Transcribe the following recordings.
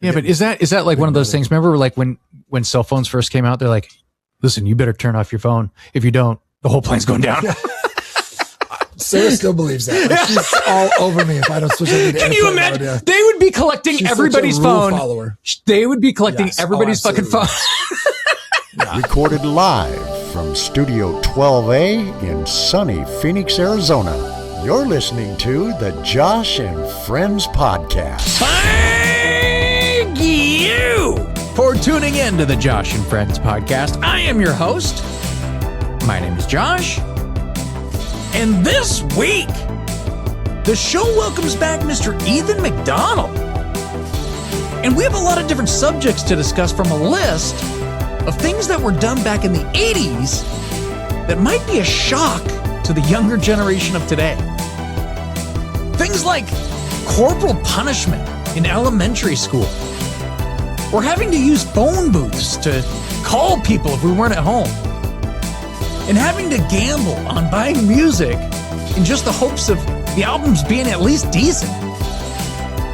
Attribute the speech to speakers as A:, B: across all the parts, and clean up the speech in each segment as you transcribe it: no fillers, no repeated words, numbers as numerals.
A: Yeah, but is that like one of those things? Remember, like when cell phones first came out, they're like, "Listen, you better turn off your phone. If you don't, the whole plane's going down."
B: Sarah still believes that. Like, she's all over me if I don't switch over to
A: Can you imagine? They would be collecting everybody's phone.
B: Follower.
A: They would be collecting everybody's fucking phone.
C: Recorded live from Studio 12A in sunny Phoenix, Arizona. You're listening to the Josh and Friends Podcast.
A: Thank you for tuning in to the Josh and Friends Podcast. I am your host. My name is Josh. And this week, the show welcomes back Mr. Ethan McDonald. And we have a lot of different subjects to discuss from a list of things that were done back in the 80s that might be a shock to the younger generation of today. Things like corporal punishment in elementary school, or having to use phone booths to call people if we weren't at home, and having to gamble on buying music in just the hopes of the albums being at least decent.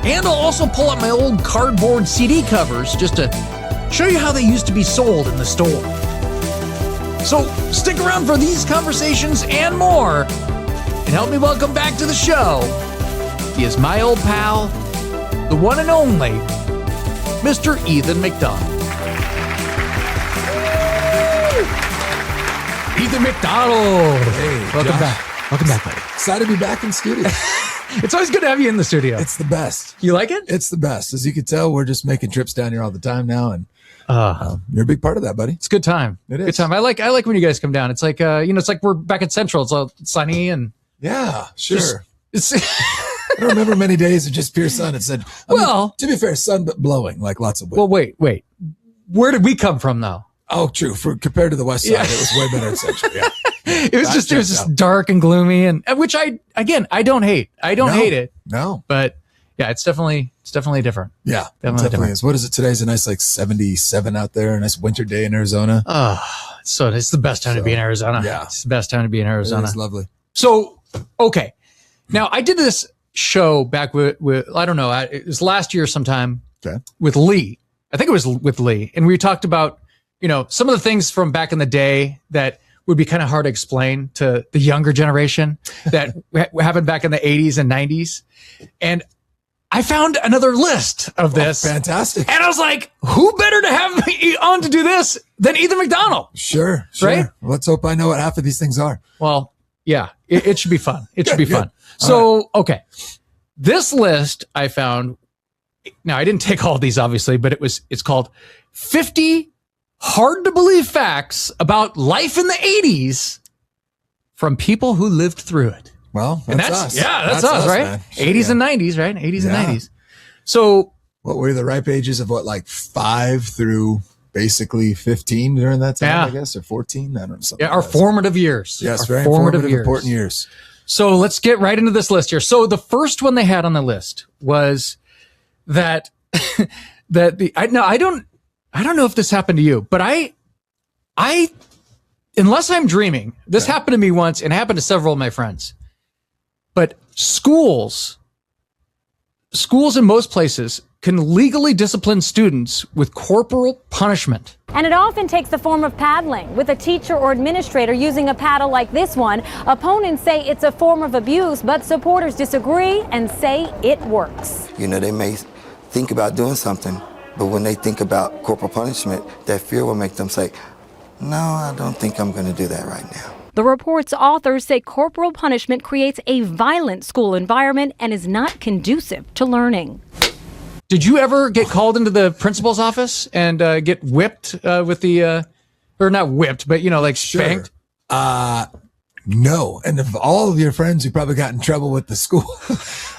A: And I'll also pull out my old cardboard CD covers just to show you how they used to be sold in the store. So stick around for these conversations and more, and help me welcome back to the show. He is my old pal, the one and only, Mr. Ethan McDonald. Ethan McDonald.
B: Hey,
A: welcome
B: Josh.
A: back. Welcome back, buddy.
B: Excited to be back in studio.
A: It's always good to have you in the studio.
B: It's the best.
A: You like it?
B: It's the best. As you can tell, we're just making trips down here all the time now, and you're a big part of that, buddy.
A: It's a good time.
B: It is.
A: Good time. I like when you guys come down. It's like it's like we're back at Central. It's all sunny and
B: yeah, sure.
A: It's
B: I don't remember many days of just pure sun. It said, to be fair, sun but blowing, like lots of wind.
A: Well, wait. Where did we come from, though?
B: Oh, true. Compared to the west side, it was way better in Central. Yeah.
A: It was just dark and gloomy, and which I don't hate. I don't hate it.
B: No.
A: But yeah, it's definitely different.
B: Yeah,
A: definitely
B: different. Is. What is it? Today's a nice 77 out there. A nice winter day in Arizona.
A: So it's the best time to be in Arizona.
B: Yeah.
A: It's the best time to be in Arizona.
B: It's lovely.
A: So, okay. Now I did this show back with I don't know, it was last year sometime with Lee. I think it was with Lee. And we talked about, some of the things from back in the day that would be kind of hard to explain to the younger generation that happened back in the 80s and 90s. And I found another list of this.
B: Oh, fantastic.
A: And I was like, who better to have me on to do this than Ethan McDonald?
B: Sure.
A: Right?
B: Let's hope I know what half of these things are.
A: Well, yeah, it should be fun. It should be fun. So, okay. This list I found, now I didn't take all of these obviously, but it's called 50 hard to believe facts about life in the 80s from people who lived through it.
B: Well, that's us.
A: Yeah, that's us, right?
B: Man.
A: 80s and 90s, right? 80s and 90s. So
B: what were the ripe ages of 5 through basically 15 during that time, I guess, or 14? I don't know.
A: Yeah, our formative years.
B: Yes,
A: our
B: very formative important years.
A: So let's get right into this list here. So the first one they had on the list was that I don't know if this happened to you, but I unless I'm dreaming, this happened to me once and happened to several of my friends. But schools in most places can legally discipline students with corporal punishment.
D: And it often takes the form of paddling, with a teacher or administrator using a paddle like this one. Opponents say it's a form of abuse, but supporters disagree and say it works.
E: They may think about doing something, but when they think about corporal punishment, that fear will make them say, no, I don't think I'm going to do that right now.
D: The report's authors say corporal punishment creates a violent school environment and is not conducive to learning.
A: Did you ever get called into the principal's office and get whipped with the, or not whipped, but, spanked?
B: No. And of all of your friends who probably got in trouble with the school,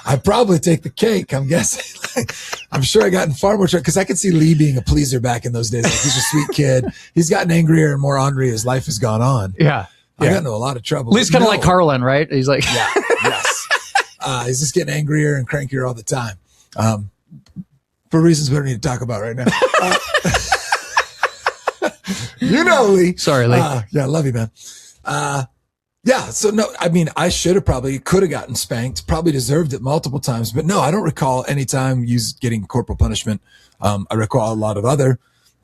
B: I probably take the cake, I'm guessing. I'm sure I got in far more trouble because I could see Lee being a pleaser back in those days. He's a sweet kid. He's gotten angrier and more ornery as life has gone on.
A: Yeah.
B: I got into a lot of trouble.
A: Lee's kind of like Carlin, right? He's like,
B: yes. He's just getting angrier and crankier all the time. For reasons we don't need to talk about right now. Lee.
A: Sorry, Lee.
B: Yeah, I love you, man. Yeah. So no, I mean, I could have gotten spanked, probably deserved it multiple times, but no, I don't recall any time getting corporal punishment. I recall a lot of other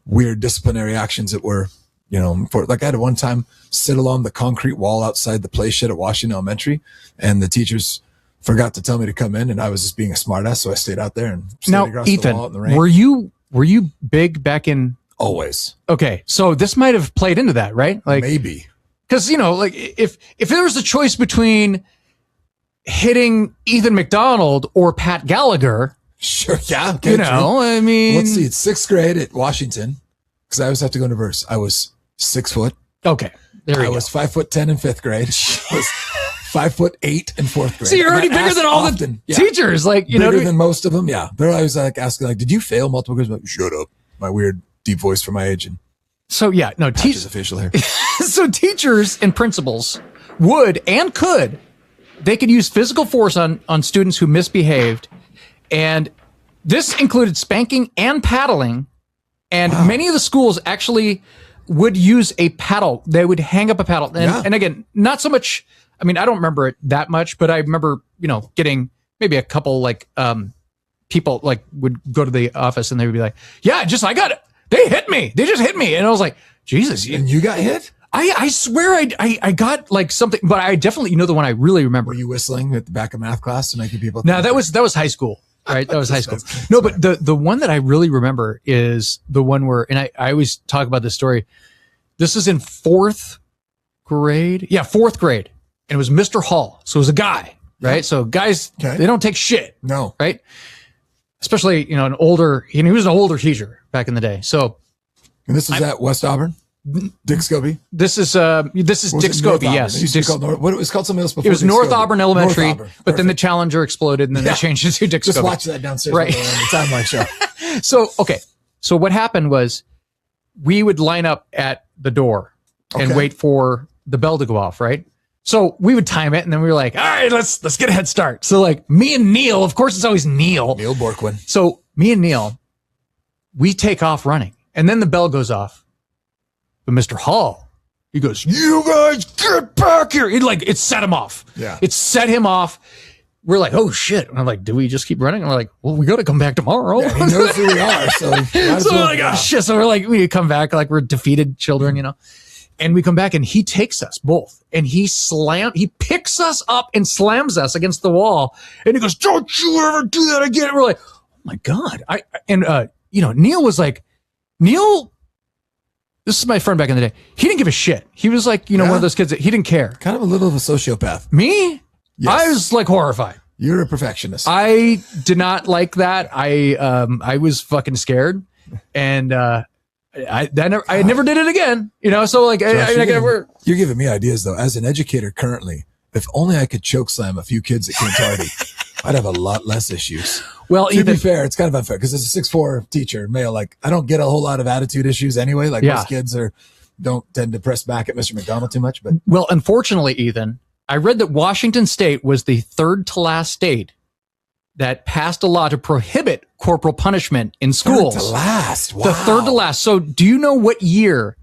B: weird disciplinary actions that were, I had to one time sit along the concrete wall outside the play shed at Washington Elementary, and the teachers forgot to tell me to come in, and I was just being a smartass, so I stayed out there and stayed across the wall in the rain.
A: Were you big back in?
B: Always.
A: Okay, so this might have played into that, right? Like
B: maybe.
A: Because, if there was a choice between hitting Ethan McDonald or Pat Gallagher.
B: Sure, yeah. Okay,
A: I mean.
B: Let's see, it's 6th grade at Washington, because I always have to go into verse. I was 6 foot.
A: Okay, there we go.
B: I was 5'10" in 5th grade. I was 5'8" in 4th grade.
A: So you're already bigger than all the teachers.
B: Bigger than most of them, yeah. They're always asking, did you fail multiple grades? I'm like, shut up. My weird deep voice for my age. And
A: so, yeah, no,
B: teachers official here.
A: So teachers and principals would and could, they could use physical force on students who misbehaved. And this included spanking and paddling. And many of the schools actually would use a paddle. They would hang up a paddle. And again, not so much, I mean, I don't remember it that much, but I remember, getting maybe a couple people would go to the office and they would be like, yeah, I got it. They hit me. They just hit me. And I was like, Jesus.
B: And you got hit?
A: I swear I got something, but I definitely, the one I really remember.
B: Were you whistling at the back of math class to make people?
A: No, that was high school, right? That was high school. No, but the one that I really remember is the one where, and I always talk about this story. This is in 4th grade. Yeah, 4th grade. And it was Mr. Hall. So it was a guy, right? So guys, they don't take shit.
B: No.
A: Right? Especially, he was an older teacher back in the day. So.
B: And this is at West Auburn? Dick Scobie?
A: This is Dick Scobie, yes.
B: It was called something else before.
A: It was North Auburn Elementary, but then the Challenger exploded and then they changed it to Dick Scobie.
B: Just watch that downstairs on the timeline show.
A: So what happened was we would line up at the door and wait for the bell to go off, right? So we would time it, and then we were like, all right, let's get a head start. So me and Neil, of course it's always Neil.
B: Neil Borkwin.
A: So me and Neil, we take off running, and then the bell goes off. But Mr. Hall, he goes, you guys get back here. It set him off.
B: Yeah.
A: It set him off. We're like, oh shit. And I'm like, do we just keep running? And we're like, well, we got to come back tomorrow.
B: Yeah, he knows who we are. So
A: we're like, oh shit. So we're like, we come back like we're defeated children, And we come back and he takes us both and he picks us up and slams us against the wall. And he goes, don't you ever do that again. And we're like, oh my God. Neil was like, this is my friend back in the day. He didn't give a shit. He was like, one of those kids that he didn't care.
B: Kind of a little of a sociopath.
A: Me?
B: Yes.
A: I was horrified.
B: You're a perfectionist.
A: I did not like that. I was fucking scared. And, I never did it again, so
B: Josh, you're giving me ideas though. As an educator currently, if only I could choke slam a few kids that came tardy, I'd have a lot less issues.
A: Well,
B: to be fair, it's kind of unfair because as a 6'4" teacher, male, I don't get a whole lot of attitude issues anyway. Most kids don't tend to press back at Mr. McDonald too much. But
A: well, unfortunately, Ethan, I read that Washington State was the 3rd to last state that passed a law to prohibit corporal punishment in schools.
B: 3rd to last. Wow.
A: The 3rd to last. So do you know what year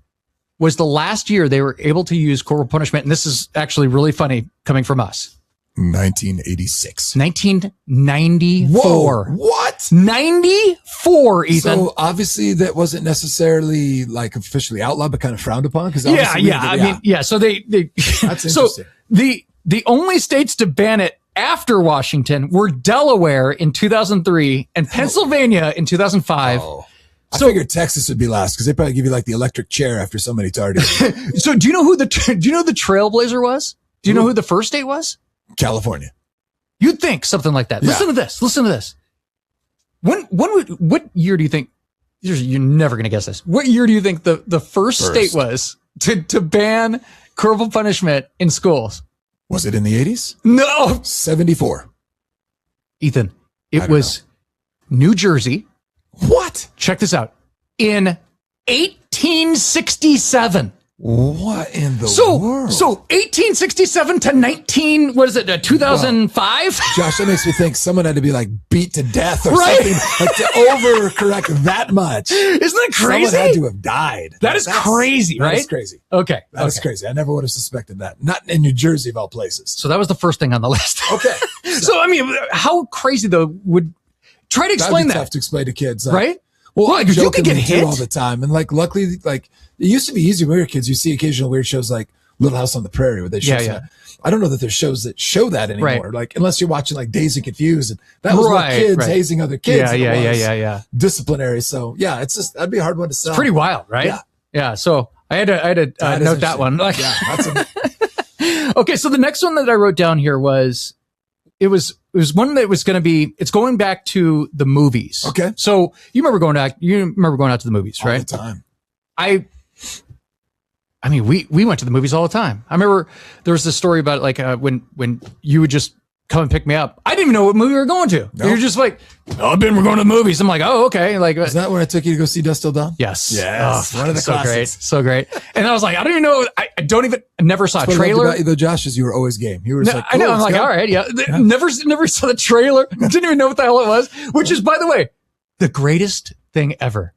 A: was the last year they were able to use corporal punishment? And this is actually really funny coming from us.
B: 1986.
A: 1994.
B: Whoa, what?
A: 94, Ethan.
B: So obviously that wasn't necessarily officially outlawed, but kind of frowned upon. So they that's interesting.
A: So the only states to ban it after Washington were Delaware in 2003 and Pennsylvania in 2005.
B: Oh. I figured Texas would be last because they probably give you the electric chair after so many tardies.
A: So do you know who the trailblazer was? Do you know who the first state was?
B: California.
A: You'd think something like that. Yeah. Listen to this. What year do you think? You're never going to guess this. What year do you think the first state was to ban corporal punishment in schools?
B: Was it in the 80s?
A: No.
B: 74.
A: Ethan, it was New Jersey.
B: What?
A: Check this out. In 1867.
B: What in the world?
A: So 1867 to 2005?
B: Josh, that makes me think someone had to be like beat to death or
A: Right?
B: something like to overcorrect that much.
A: Isn't that crazy?
B: Someone had to have died.
A: That's crazy, right?
B: That's crazy.
A: Okay.
B: That's crazy. I never would have suspected that. Not in New Jersey of all places.
A: So that was the first thing on the list.
B: Okay.
A: So, I mean, how crazy though would try to explain
B: That'd be
A: that.
B: tough to explain to kids. Like,
A: Right?
B: Well,
A: Well,
B: I
A: because you could get
B: jokingly do
A: hit.
B: all the time. And like, luckily, like it used to be easy when we were kids. You see occasional weird shows like Little House on the Prairie where they show
A: Yeah.
B: I don't know that there's shows that show that anymore.
A: Right.
B: Like, unless you're watching like Dazed and Confused. And that was what kids hazing other kids. than it was
A: Yeah.
B: disciplinary. So yeah, it's just, that'd be a hard one to sell.
A: Pretty wild, right?
B: Yeah.
A: Yeah. So I had to
B: That is
A: note that one. Like,
B: Yeah. That's
A: okay. So the next one that I wrote down here was, it was one that was going to be, it's going back to the movies.
B: Okay.
A: So you remember going out to the movies,
B: all
A: right?
B: the time.
A: I mean, we went to the movies all the time. I remember there was this story about like when you would just come and pick me up. I didn't even know what movie we were going to.
B: Nope.
A: You're just like, we're going to the movies. I'm like, oh, okay. Like,
B: Is that when I took you to go see Dust Till Dawn?
A: yes.
B: Yes.
A: Oh,
B: One of the
A: so great.
B: classics.
A: So great. And I was like, I don't even know. I never saw a
B: What I loved
A: trailer.
B: about you though, Josh, is you were always game. You were just like,
A: I know.
B: cool,
A: I'm
B: let's
A: like,
B: go.
A: all right. Yeah. Never saw the trailer. Didn't even know what the hell it was, which is, by the way, the greatest thing ever.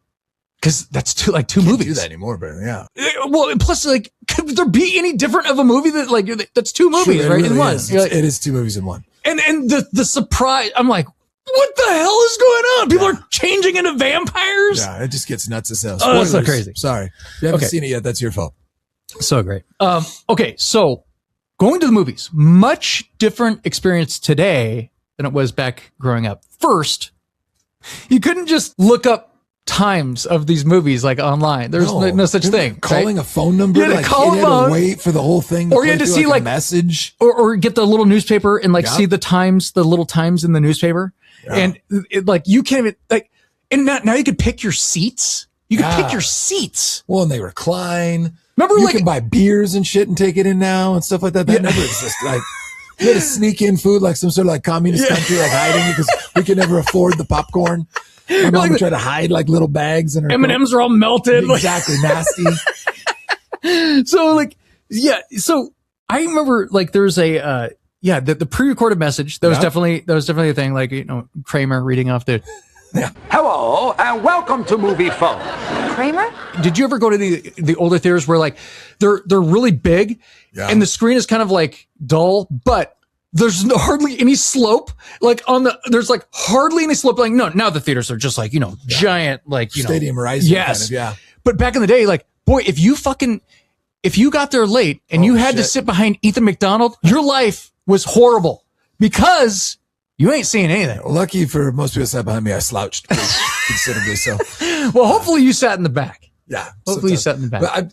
A: Cause that's two
B: Can't
A: movies.
B: do that anymore, but yeah.
A: Well, and plus, like, could there be any different of a movie that like that's two movies,
B: Sure, it
A: right?
B: really
A: In one.
B: is.
A: You're like-
B: It is two movies in one.
A: and the surprise, I'm like, what the hell is going on? People are changing into vampires.
B: Yeah, it just gets nuts as hell.
A: Oh, that's so
B: Spoilers.
A: crazy.
B: Sorry. If you haven't
A: Okay.
B: seen it yet, that's your fault.
A: So great. Okay, so going to the movies, much different experience today than it was back growing up. First, you couldn't just look up times of these movies like online. There's no such
B: Remember
A: thing.
B: Calling
A: right?
B: a phone number,
A: You had to
B: like
A: call
B: you had
A: a phone.
B: to wait for the whole thing,
A: Or you had
B: play
A: to
B: through,
A: see,
B: a
A: like-
B: message.
A: or get the little newspaper and like
B: Yeah.
A: see the little times in the newspaper.
B: Yeah.
A: And it, like you can't even like, and now you could pick your seats. You could
B: Yeah.
A: pick your seats.
B: Well, and they recline.
A: Remember,
B: You
A: like,
B: can buy beers and shit and take it in now and stuff like that. That never existed. Like you had to sneak in food like some sort of like communist country, like hiding because we could never afford the popcorn. My mom would try to hide like little bags in her
A: M&Ms are all melted. like-
B: Exactly, nasty.
A: So like, yeah. So I remember like there's a, the pre-recorded message. That was definitely a thing. Like, you know, Kramer reading off the,
F: Hello, and welcome to Movie Phone.
D: Kramer?
A: did you ever go to the older theaters where like they're really big
B: Yeah.
A: and the screen is kind of like dull, but there's hardly any slope like there's like hardly any slope. Like, no, now the theaters are just like, you know, giant, like, you know,
B: Stadium rising.
A: yes.
B: Kind of, yeah.
A: But back in the day, like, boy, if you got there late and you had to
B: shit.
A: sit behind Ethan McDonald, your life was horrible because you ain't seeing anything.
B: Lucky for most people that sat behind me, I slouched pretty considerably. So
A: Well, hopefully you sat in the back.
B: yeah.
A: Hopefully you
B: sometimes.
A: sat in the back.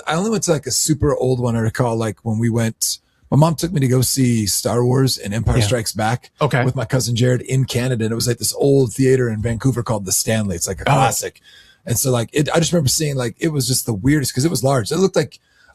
B: But I only went to like a super old one. I recall like when we went, my mom took me to go see Star Wars and Empire Strikes Back
A: Okay.
B: with my cousin Jared in Canada. And it was like this old theater in Vancouver called the Stanley. It's like a classic. And so like I just remember seeing like, it was just the weirdest because it was large. It looked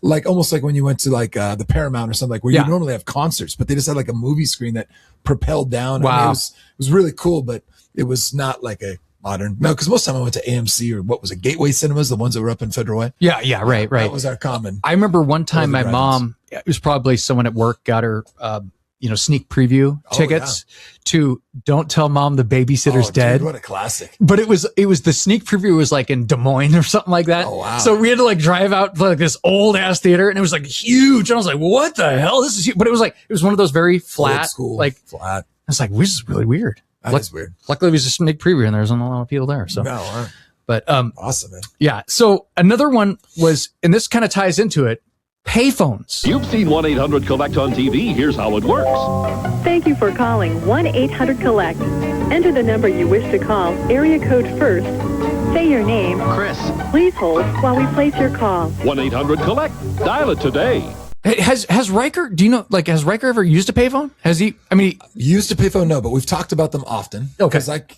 B: like almost like when you went to like the Paramount or something like where you normally have concerts, but they just had like a movie screen that propelled down.
A: Wow.
B: I mean, it was really cool, but it was not like a modern. No, because most of the time I went to AMC or what was it, Gateway Cinemas, the ones that were up in Federal Way.
A: Yeah, right.
B: That was our common.
A: I remember one time my
B: drive-ins.
A: mom, it was probably someone at work, got her, sneak preview tickets to Don't Tell Mom the Babysitter's
B: Oh,
A: Dead.
B: dude, what a classic.
A: But it was the sneak preview was like in Des Moines or something like that.
B: Oh, wow.
A: So we had to like drive out to like this old ass theater and it was like huge. And I was like, what the hell? This is huge. But it was one of those very flat,
B: Old school,
A: like,
B: flat.
A: I was like, this is really weird.
B: That is weird.
A: Luckily it was a sneak preview and there wasn't a lot of people there. So,
B: No,
A: but,
B: awesome, man.
A: yeah. So another one was, and this kind of ties into it, payphones.
G: You've seen 1-800-COLLECT on TV. Here's how it works.
H: Thank you for calling 1-800-COLLECT. Enter the number you wish to call, area code first. Say your name.
G: Chris.
H: Please hold while we place your call.
G: 1-800-COLLECT. Dial it today.
A: Has Riker, do you know, like, has Riker ever used a payphone? Has he, I mean,
B: Used a payphone, no, but we've talked about them often.
A: Okay.
B: Because like,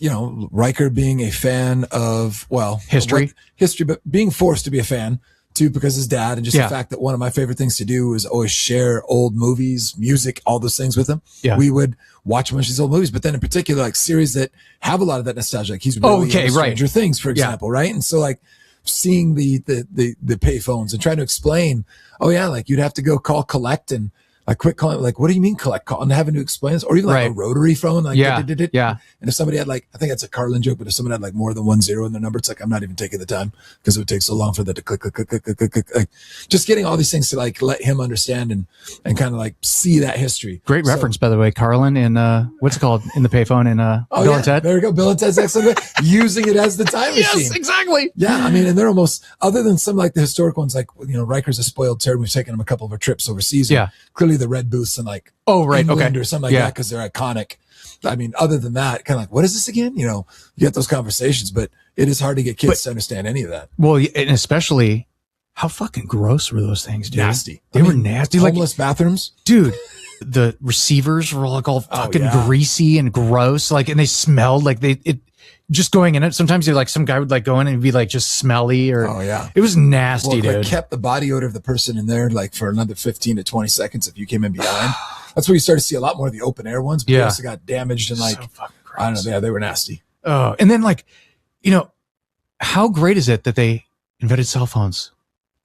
B: Riker being a fan of,
A: History.
B: History, but being forced to be a fan too, because his dad, and just
A: Yeah.
B: the fact that one of my favorite things to do is always share old movies, music, all those things with him.
A: Yeah.
B: We would watch a bunch of these old movies, but then in particular, like series that have a lot of that nostalgia. Like he's really
A: Okay,
B: into
A: right.
B: Stranger Things, for example, right? And so like, seeing the pay phones and trying to explain, oh yeah, like you'd have to go call collect and like quit calling, like, what do you mean collect call? And having to explain this, or even like a rotary phone. Like,
A: yeah.
B: And if somebody had like, I think that's a Carlin joke, but if someone had like more than 1 0 in their number, it's like, I'm not even taking the time because it would take so long for that to click. Like just getting all these things to like let him understand and kind of like see that history.
A: Great reference, by the way, Carlin in what's it called in the payphone in Bill and Ted.
B: There we go. Bill and Ted's Excellent. Using it as the time machine.
A: Yes, exactly.
B: Yeah. I mean, and they're almost, other than some like the historic ones, like, you know, Riker's a spoiled turd. We've taken him a couple of our trips overseas.
A: Yeah.
B: Clearly the red booths and like, England or something like that, because they're iconic. I mean, other than that, kind of like, what is this again? You know, you get those conversations, but it is hard to get kids to understand any of that.
A: Well, and especially how fucking gross were those things, dude?
B: Nasty.
A: They were nasty.
B: Homeless bathrooms.
A: Dude, the receivers were like all fucking greasy and gross. Like, and they smelled like just going in it. Sometimes you like some guy would like go in and be like just smelly or it was nasty, dude.
B: It kept the body odor of the person in there like for another 15 to 20 seconds if you came in behind. That's where you start to see a lot more of the open air ones, but they also got damaged and like, so I don't know, they were nasty.
A: Oh, and then like, you know, how great is it that they invented cell phones?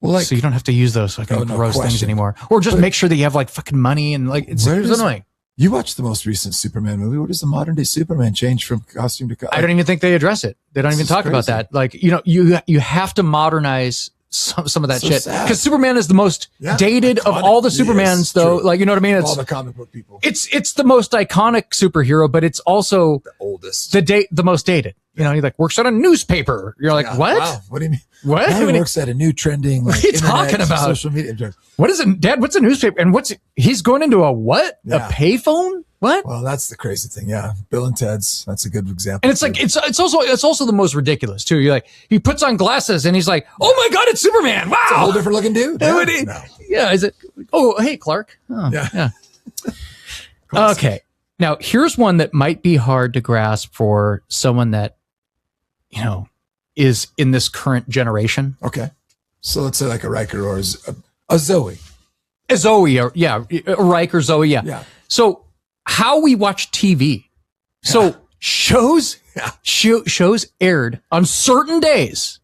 A: Well, like, so you don't have to use those fucking gross things anymore, or just make sure that you have like fucking money and like it's annoying.
B: You watched the most recent Superman movie. What does the modern day Superman change from costume to costume?
A: I don't even think they address it. They don't even talk about that. Like, you know, you have to modernize some of that shit because Superman is the most dated of all the Supermans, though. Like, you know what I mean? It's
B: all the comic book people.
A: It's the most iconic superhero, but it's also
B: the oldest,
A: the most dated. You know, he like works at a newspaper. You're like, what?
B: Wow. What do you mean?
A: What?
B: He works at a new trending.
A: What are you talking about?
B: Social media.
A: What is it, Dad? What's a newspaper? And he's going into a what?
B: Yeah.
A: A payphone? What?
B: Well, that's the crazy thing. Yeah. Bill and Ted's. That's a good example.
A: And it's like, it's also the most ridiculous too. You're like, he puts on glasses and he's like, oh my God, it's Superman. Wow.
B: It's a whole different looking dude.
A: Yeah. Is it? Oh, hey, Clark. Oh, yeah. Okay. Now here's one that might be hard to grasp for someone that, you know, is in this current generation.
B: Okay. So let's say like a Riker or a Zoe.
A: A Zoe, or a Riker, Zoe, yeah. So how we watch TV. So shows aired on certain days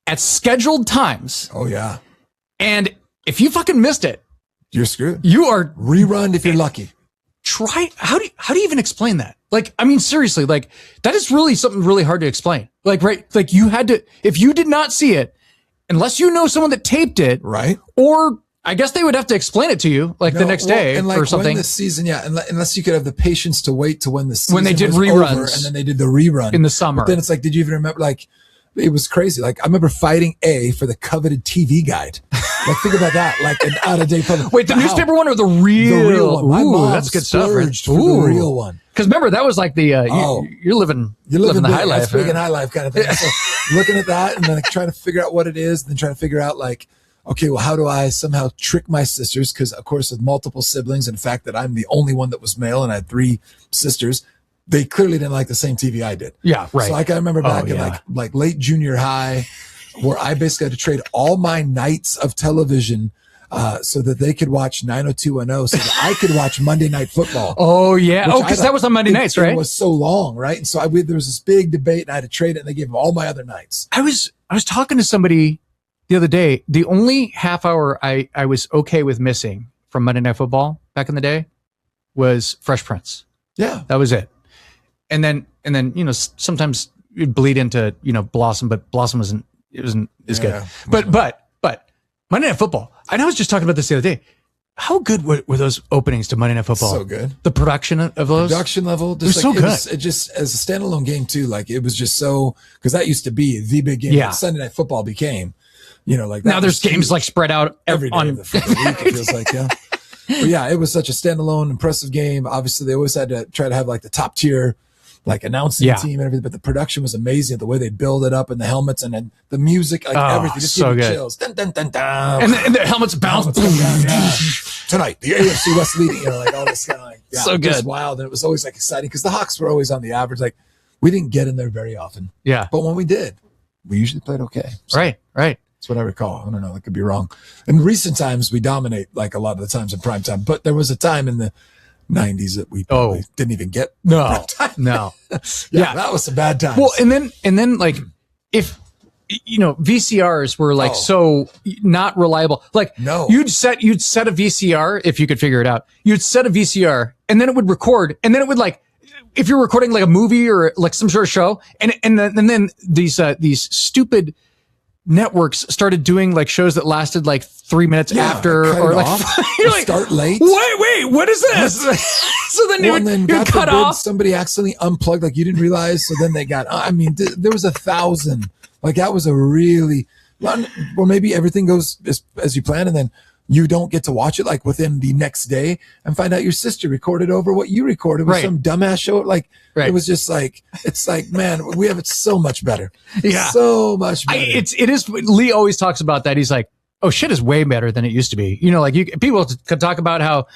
A: at scheduled times.
B: Oh yeah.
A: And if you fucking missed it,
B: you're screwed.
A: You are
B: rerun if you're lucky.
A: How do you even explain that? Like, I mean, seriously, like that is really something really hard to explain. Like, right. Like you had to, if you did not see it, unless you know someone that taped it.
B: Right.
A: Or I guess they would have to explain it to you like the next day
B: and like
A: or something.
B: When the season, unless you could have the patience to wait to when the season
A: when they did
B: was
A: reruns
B: over, and then they did the rerun
A: in the summer.
B: But then it's like, did you even remember? Like, it was crazy. Like I remember fighting for the coveted TV guide. Like think about that. Like an out of date.
A: Wait, the newspaper one or the real
B: one? My mom
A: that's good stuff.
B: Right? For the real one.
A: Because remember that was like the you're living the high life.
B: That's big and high life kind of thing. So looking at that and then like, trying to figure out what it is, and then trying to figure out like, okay, well, how do I somehow trick my sisters? Because of course, with multiple siblings, and the fact that I'm the only one that was male and I had 3 sisters, they clearly didn't like the same TV I did.
A: Yeah, right.
B: So like I remember back in like late junior high, where I basically had to trade all my nights of television so that they could watch 90210, so that I could watch Monday Night Football.
A: Oh yeah, because that was on Monday nights, right?
B: It was so long, right? And so there was this big debate, and I had to trade it, and they gave them all my other nights.
A: I was talking to somebody the other day. The only half hour I was okay with missing from Monday Night Football back in the day was Fresh Prince.
B: Yeah,
A: that was it. And then you know sometimes you'd bleed into Blossom, but Blossom wasn't as good. Yeah. But Monday Night Football. And I was just talking about this the other day. How good were those openings to Monday Night Football?
B: So good.
A: The production of those?
B: Production level.
A: Just so good.
B: It just, as a standalone game too, like it was just so, because that used to be the big game that Sunday Night Football became, like that.
A: Now there's games like spread out
B: every day of the week, it feels like, yeah. But yeah, it was such a standalone, impressive game. Obviously, they always had to try to have like the top tier like announcing team and everything, but the production was amazing. The way they build it up and the helmets and then the music, like everything, just
A: so
B: give you
A: good.
B: chills. Dun, dun, dun, dun.
A: And the helmets bounce.
B: Tonight, the AFC West leading, like all this kind of like,
A: so good.
B: It was wild. And it was always like exciting because the Hawks were always on the average. Like we didn't get in there very often.
A: Yeah.
B: But when we did, we usually played okay. So
A: right.
B: That's what I recall. I don't know. I could be wrong. In recent times, we dominate like a lot of the times in prime time, but there was a time in the 90s that we probably didn't even get.
A: No.
B: That was a bad time.
A: Well, and then like if VCRs were like so not reliable. Like
B: No.
A: you'd set a VCR if you could figure it out. You'd set a VCR and then it would record, and then it would like, if you're recording like a movie or like some sort of show, and then these stupid networks started doing like shows that lasted like 3 minutes after, or like
B: you're like, start late.
A: Wait, what is this? So then you would cut off.
B: Somebody accidentally unplugged, like you didn't realize. So then they got. I mean, there was 1,000. Like that was a really, or maybe everything goes as you plan, and then you don't get to watch it like within the next day, and find out your sister recorded over what you recorded with some dumbass show. Like it was just like, it's like, man, we have it so much better.
A: Yeah,
B: so much better.
A: It is. Lee always talks about that. He's like, oh, shit is way better than it used to be. Like people could talk about how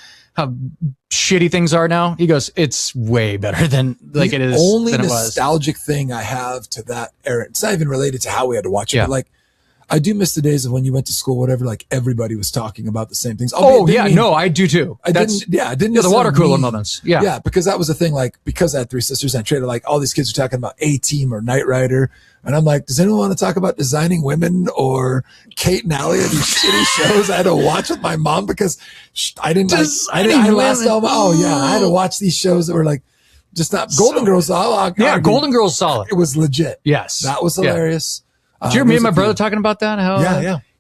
A: shitty things are now. He goes, it's way better than like it is.
B: The only
A: than
B: nostalgic thing I have to that era, it's not even related to how we had to watch it, but like, I do miss the days of when you went to school, whatever, like everybody was talking about the same things.
A: I do too.
B: I didn't
A: the water cooler moments. Yeah,
B: because that was the thing. Like, because I had 3 sisters, I traded like all these kids are talking about A-Team or Knight Rider, and I'm like, does anyone want to talk about Designing Women or Kate and Allie or these shitty shows I had to watch with my mom because I didn't. I had to watch these shows that were like just not Golden Girls.
A: Golden Girls solid.
B: It was legit.
A: Yes,
B: that was hilarious.
A: Did you hear me and my brother talking about that? How,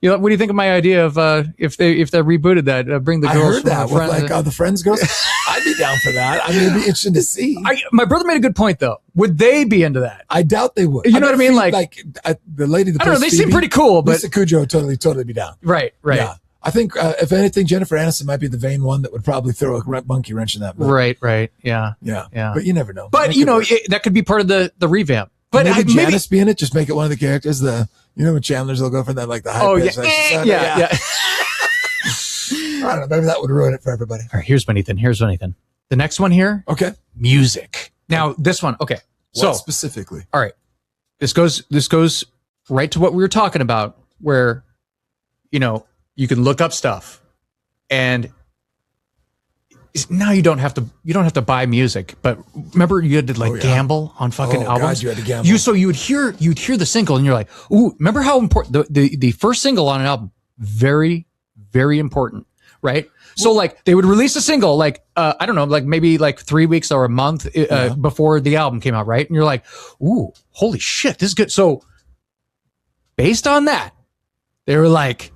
A: what do you think of my idea of if they rebooted that, bring the girls?
B: I heard that with like the Friends girls. I'd be down for that. I mean, it'd be interesting to see.
A: My brother made a good point though. Would they be into that?
B: I doubt they would.
A: You know what I mean?
B: Like the lady that
A: I don't know. They
B: Phoebe,
A: seem pretty cool, but
B: Lisa Kudrow would totally be down.
A: Right.
B: Yeah. I think if anything, Jennifer Aniston might be the vain one that would probably throw a monkey wrench in that.
A: Right. Yeah.
B: But you never know.
A: But that could be part of the revamp. But
B: maybe Janice be in it. Just make it one of the characters. When Chandler's will go for that, like the high pitch.
A: Yeah.
B: I don't know. Maybe that would ruin it for everybody.
A: All right. Here's anything. The next one here.
B: Okay.
A: Music. Now this one. Okay. So
B: what specifically.
A: All right. This goes right to what we were talking about, where, you can look up stuff, and now you don't have to buy music. But remember, you had to gamble on fucking albums.
B: God, you had to gamble.
A: So you'd hear the single, and you're like, ooh, remember how important the first single on an album, very, very important, right? So like they would release a single, like I don't know, like maybe like 3 weeks or a month before the album came out, right? And you're like, ooh, holy shit, this is good. So based on that, they were like,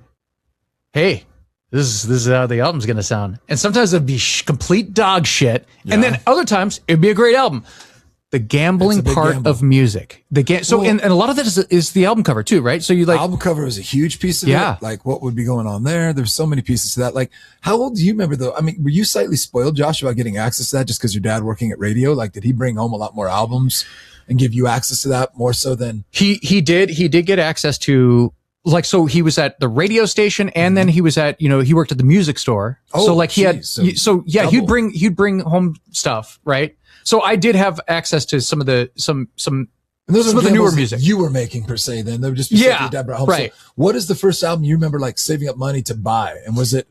A: hey, this is how the album's going to sound. And sometimes it'd be complete dog shit. Yeah. And then other times it'd be a great album. The gambling part of music. And a lot of that is the album cover too, right? So you like
B: album cover was a huge piece of it. Like what would be going on there. There's so many pieces to that. Like how old do you remember though? I mean, were you slightly spoiled, Josh, about getting access to that just because your dad working at radio? Like did he bring home a lot more albums and give you access to that more so than
A: he did get access to, like, so he was at the radio station and then he was at, he worked at the music store. So like he'd bring home stuff, right? So I did have access to some of the newer music
B: you were making per se. Then they would just be stuff your dad brought home.
A: Right.
B: So what is the first album you remember like saving up money to buy? And was it?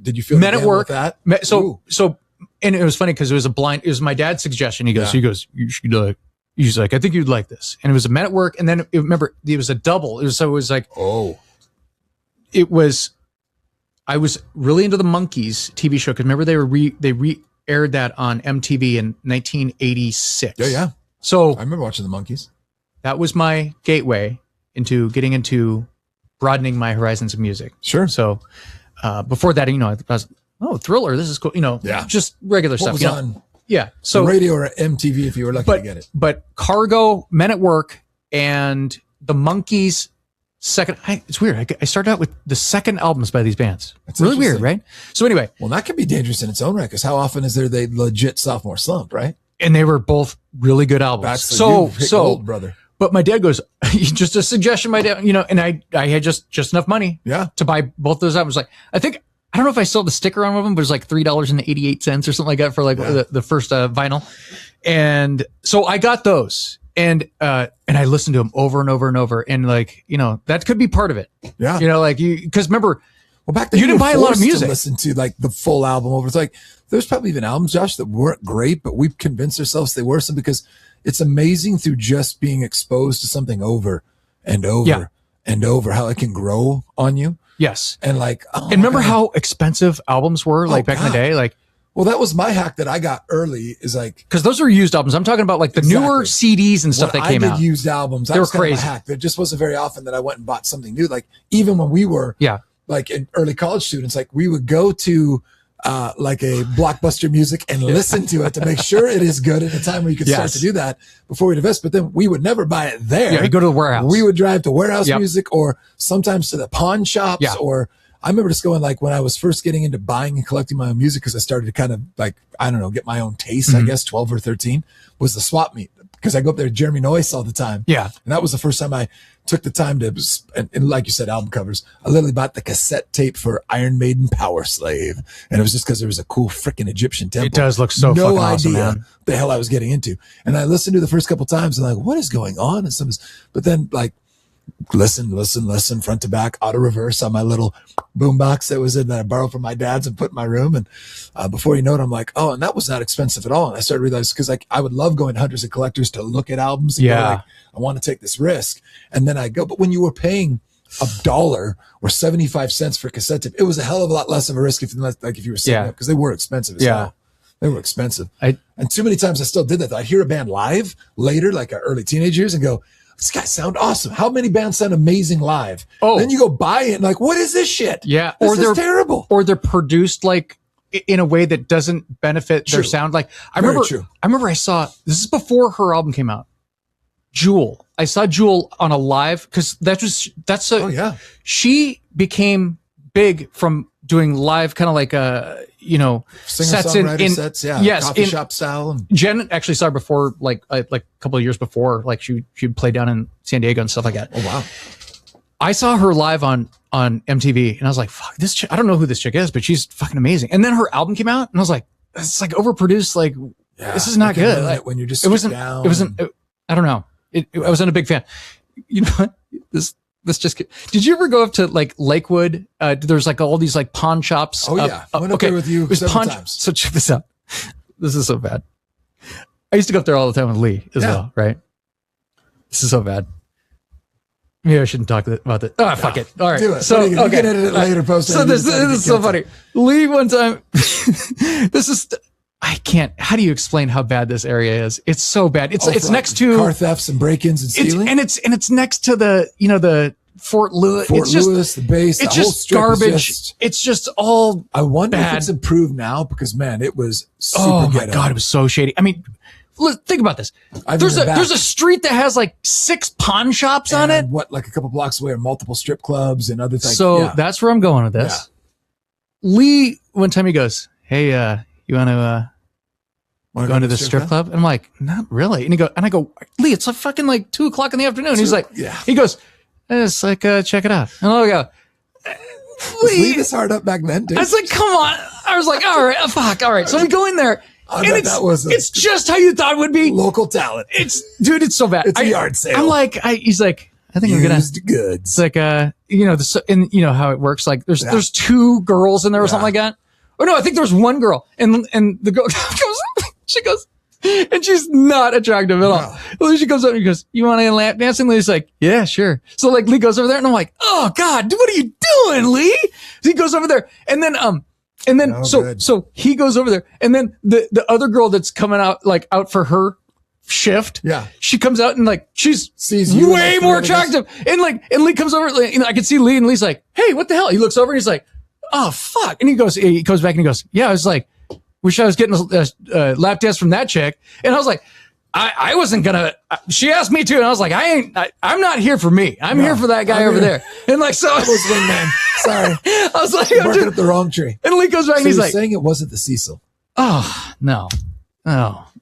B: Did you feel
A: Men at Work?
B: With that?
A: And it was funny because it was my dad's suggestion. He goes, you should he's like, I think you'd like this. And it was a Men at Work, and then remember it was a double. I was really into the Monkees TV show because remember they re-aired that on MTV in 1986.
B: Yeah.
A: So
B: I remember watching the Monkees.
A: That was my gateway into getting into broadening my horizons of music.
B: Sure.
A: So before that, I was, Thriller, this is cool. Just regular stuff.
B: Was on
A: so
B: radio or MTV if you were lucky to get it.
A: But Cargo, Men at Work, and the Monkees. It's weird. I started out with the second albums by these bands. It's really weird, right? So anyway.
B: Well, that could be dangerous in its own right, because how often is there the legit sophomore slump, right?
A: And they were both really good albums.
B: That's old, brother.
A: But my dad goes, just a suggestion, my dad, and I had just enough money to buy both those albums. Like, I don't know if I still have the sticker on one of them, but it was like $3.88 or something like that for like the first vinyl. And so I got those. And I listened to them over and over and over. And like, that could be part of it.
B: Yeah.
A: Because remember,
B: back then
A: you didn't buy a lot of music.
B: To listen to like the full album over. It's like, there's probably even albums, Josh, that weren't great, but we've convinced ourselves they were some because it's amazing through just being exposed to something over and over and over, how it can grow on you.
A: Yes.
B: And like,
A: and remember how expensive albums were like back in the day? Like,
B: well, that was my hack that I got early, is like,
A: because those are used albums. I'm talking about like the newer CDs and stuff
B: when
A: that came
B: I did
A: out.
B: used albums.
A: They were
B: was kind of
A: crazy.
B: a hack. There just wasn't very often that I went and bought something new. Like even when we were like in early college students, like we would go to like a Blockbuster Music and listen to it to make sure it is good at a time where you could start to do that before we'd invest. But then we would never buy it there.
A: Yeah, you go to the warehouse.
B: We would drive to Warehouse Music, or sometimes to the pawn shops. Or I remember just going, like when I was first getting into buying and collecting my own music, because I started to kind of like, I don't know, get my own taste, I guess 12 or 13, was the swap meet. Because I go up there to Jeremy Noyce all the time. Yeah. And that was the first time I took the time to, and like you said, album covers. I literally bought the cassette tape for Iron Maiden Power Slave. And it was just because there was a cool freaking Egyptian temple.
A: It does look so fucking awesome, man.
B: The hell I was getting into. And I listened to the first couple times and like, what is going on? And but then like, listen, front to back, auto reverse on my little boombox that I borrowed from my dad's and put in my room. And before you know it, I'm like, oh, and that was not expensive at all. And I started realizing, because like I would love going to Hunters and Collectors to look at albums. And go, like, I want to take this risk. And then I go, but when you were paying $1 or 75 cents for cassette tape, it was a hell of a lot less of a risk if you were setting up, because they were expensive as hell. They were expensive. And too many times I still did that. I'd hear a band live later, like early teenage years, and go, this guys sound awesome. How many bands sound amazing live? Oh, then you go buy it and like, what is this shit? Yeah. This is terrible.
A: Or they're produced like in a way that doesn't benefit their sound. Like I remember I saw, this is before her album came out, Jewel. I saw Jewel on a live, because she became big from doing live, kind of like sets in
B: sets,
A: yes,
B: coffee shop style. And
A: Jen actually saw her before, like a couple of years before, like she'd play down in San Diego and stuff like that.
B: Oh wow!
A: I saw her live on MTV, and I was like, "Fuck this chick! I don't know who this chick is, but she's fucking amazing." And then her album came out, and I was like, "It's like overproduced. Like this is not good." Like,
B: when you're just
A: down. I don't know. I wasn't a big fan. You know what? This just, did you ever go up to like Lakewood? There's like all these like pawn shops.
B: Oh yeah. I went up there with you several times.
A: So check this out. This is so bad. I used to go up there all the time with Lee as well, right? This is so bad. Maybe I shouldn't talk about that. Oh, fuck it. All right.
B: Do it.
A: So,
B: you can edit it later, post it.
A: So this is so funny. Lee one time, I can't, how do you explain how bad this area is? It's so bad. It's next to
B: car thefts and break-ins and stealing.
A: It's next to the Fort Lewis.
B: The base.
A: It's
B: the whole
A: just garbage. It's just all
B: I wonder
A: bad.
B: if it's improved now, because man, it was super
A: my God, it was so shady. I mean, think about this. There's a street that has like 6 pawn shops on it.
B: Like a couple blocks away are multiple strip clubs and other things.
A: So that's where I'm going with this. Yeah. Lee, one time he goes, "Hey, you want to go into the strip club?" And I'm like, "Not really." And I go, "Lee, it's like fucking like 2:00 in the afternoon." He's like, he goes, "It's like, check it out." And I go,
B: Lee, this hard up back then, dude.
A: I was like, "Come on." I was like, all right. So we go in there. And it's just how you thought it would be.
B: Local talent.
A: It's so bad.
B: It's a yard sale.
A: I'm like, he's like, I think I'm gonna
B: goods.
A: It's like, and you know how it works. Like there's 2 girls in there or something like that. Oh no, I think there's 1 girl, and the girl she goes, and she's not attractive at all. No. She comes up and goes, "You want to lap dance?" And Lee's like, "Yeah, sure." So like Lee goes over there, and I'm like, "Oh God, what are you doing, Lee?" So he goes over there, and then so he goes over there, and then the other girl that's coming out for her shift, she comes out and like she's way more attractive, and Lee comes over, I can see Lee, and Lee's like, "Hey, what the hell?" He looks over and he's like, "Oh fuck," and he comes back and he goes, "Yeah, I was like, wish I was getting a lap dance from that chick," and I was like, I wasn't gonna. She asked me to, and I was like, I'm not here for me. I'm here for that guy over there. And like, so I was
B: wingman. Sorry,
A: I was like,
B: I'm barking up the wrong tree.
A: And Lee goes back and he's like,
B: saying it wasn't the Cecil.
A: Oh no,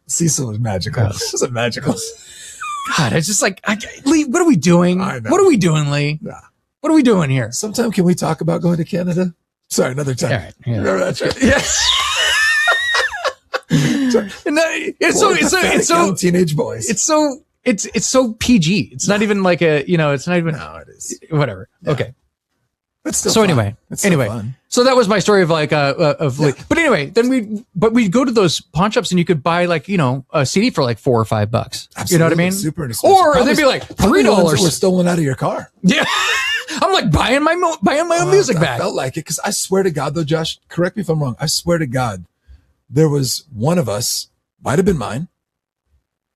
B: Cecil was magical. It was magical.
A: God, it's just like, Lee, what are we doing? What are we doing, Lee? Yeah. What are we doing here?
B: Sometime can we talk about going to Canada? Sorry, another time.
A: All right, yeah.
B: Remember that trip?
A: Yes. It's so
B: teenage boys.
A: It's so PG. It's not even like it's not even.
B: No, it is.
A: Whatever. Yeah. Okay.
B: It's still
A: So
B: fun.
A: anyway,
B: It's still fun.
A: so that was my story of like but anyway, then we'd go to those pawn shops and you could buy like, you know, a CD for like $4 or $5.
B: Absolutely.
A: You know what I mean?
B: Super inexpensive.
A: Or they'd be like $3
B: that were stolen out of your car.
A: Yeah. I'm like buying my own music back.
B: I felt like it because I swear to God, though, Josh, correct me if I'm wrong. I swear to God, there was one of us, might have been mine,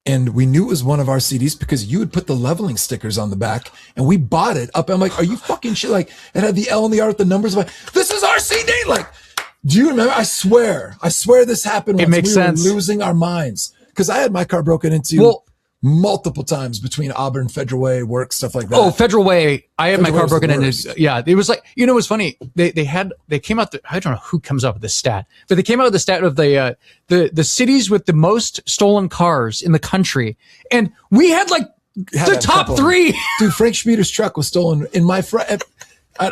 B: and we knew it was one of our CDs because you would put the leveling stickers on the back, and we bought it up. I'm like, are you fucking shit? Like, it had the L and the R with the numbers. I'm like, this is our CD. Like, do you remember? I swear this happened.
A: It makes sense.
B: We were losing our minds because I had my car broken into. Multiple times between Auburn, Federal Way, work, stuff like that.
A: Oh, Federal Way. I had my car broken into. Yeah, it was like, you know, it was funny. They came out. I don't know who comes up with this stat, but they came out with the stat of the cities with the most stolen cars in the country, and we had like the top 3.
B: Dude, Frank Schmieder's truck was stolen in my front.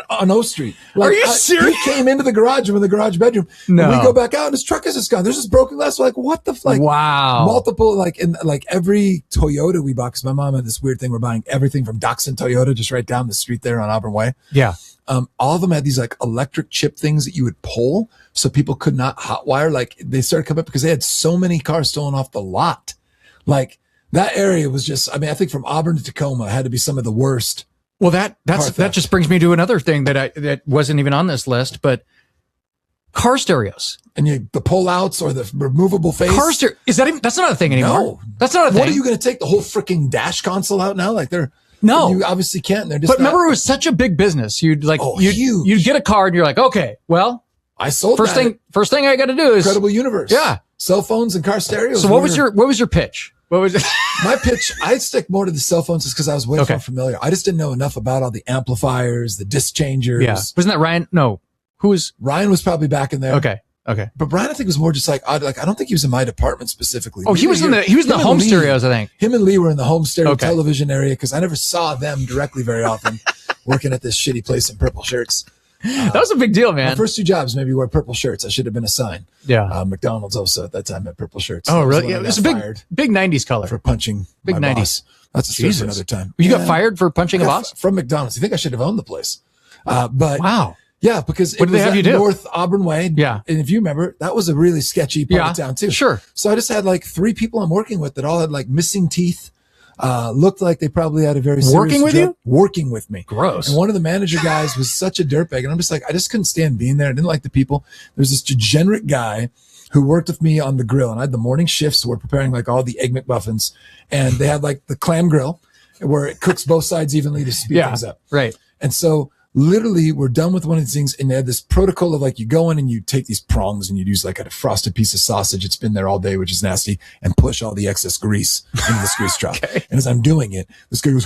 B: On O Street. Like,
A: are you serious?
B: He came into the garage room in the garage bedroom.
A: No.
B: And we go back out and his truck is just gone. There's this broken glass. We're like, what the fuck?
A: Wow.
B: Multiple, like in like every Toyota we bought, because my mom had this weird thing. We're buying everything from Dachshund Toyota just right down the street there on Auburn Way.
A: Yeah.
B: All of them had these like electric chip things that you would pull so people could not hotwire. Like they started coming up because they had so many cars stolen off the lot. Like that area was just, I mean, I think from Auburn to Tacoma had to be some of the worst.
A: Well, that just brings me to another thing that wasn't even on this list, but car stereos
B: and the pull-outs or the removable face.
A: Car stereo that's not a thing anymore.
B: No,
A: that's not a thing.
B: What are you going to take the whole freaking dash console out now? Like
A: no,
B: you obviously can't. They're just.
A: But remember, it was such a big business. You'd like
B: huge.
A: You'd get a car and you're like, okay, well,
B: I sold
A: first thing I got to do is
B: Incredible Universe.
A: Yeah,
B: cell phones and car stereos.
A: So what was your pitch? What was it?
B: My pitch? I'd stick more to the cell phones just because I was way more familiar. I just didn't know enough about all the amplifiers, the disc changers.
A: Yeah, wasn't that Ryan? No, who was
B: Ryan? Was probably back in there.
A: Okay.
B: But Brian, I think was more just like I don't think he was in my department specifically.
A: Oh, he was in the home stereos. I think
B: him and Lee were in the home stereo television area because I never saw them directly very often, working at this shitty place in purple shirts.
A: That was a big deal, man.
B: My first 2 jobs maybe wear purple shirts. I should have been assigned.
A: Yeah.
B: McDonald's also at that time had purple shirts.
A: Oh, really? Yeah, it was a big 90s color.
B: For punching
A: big
B: my
A: 90s.
B: Boss. That's a story for another time.
A: You got fired for punching a boss?
B: From McDonald's. You think I should have owned the place. But
A: wow.
B: Yeah, because
A: what did they have you do?
B: North Auburn Way.
A: Yeah.
B: And if you remember, that was a really sketchy part of town too.
A: Sure.
B: So I just had like 3 people I'm working with that all had like missing teeth. Looked like they probably had a very serious working with me.
A: Gross.
B: And one of the manager guys was such a dirtbag. And I'm just like, I just couldn't stand being there. I didn't like the people. There's this degenerate guy who worked with me on the grill. And I had the morning shifts. So we're preparing like all the Egg McMuffins. And they had like the clam grill where it cooks both sides evenly to speed things up.
A: Right.
B: And so literally we're done with one of these things and they had this protocol of like you go in and you take these prongs and you use like a frosted piece of sausage. It's been there all day, which is nasty, and push all the excess grease into this grease trap. And as I'm doing it, this guy goes,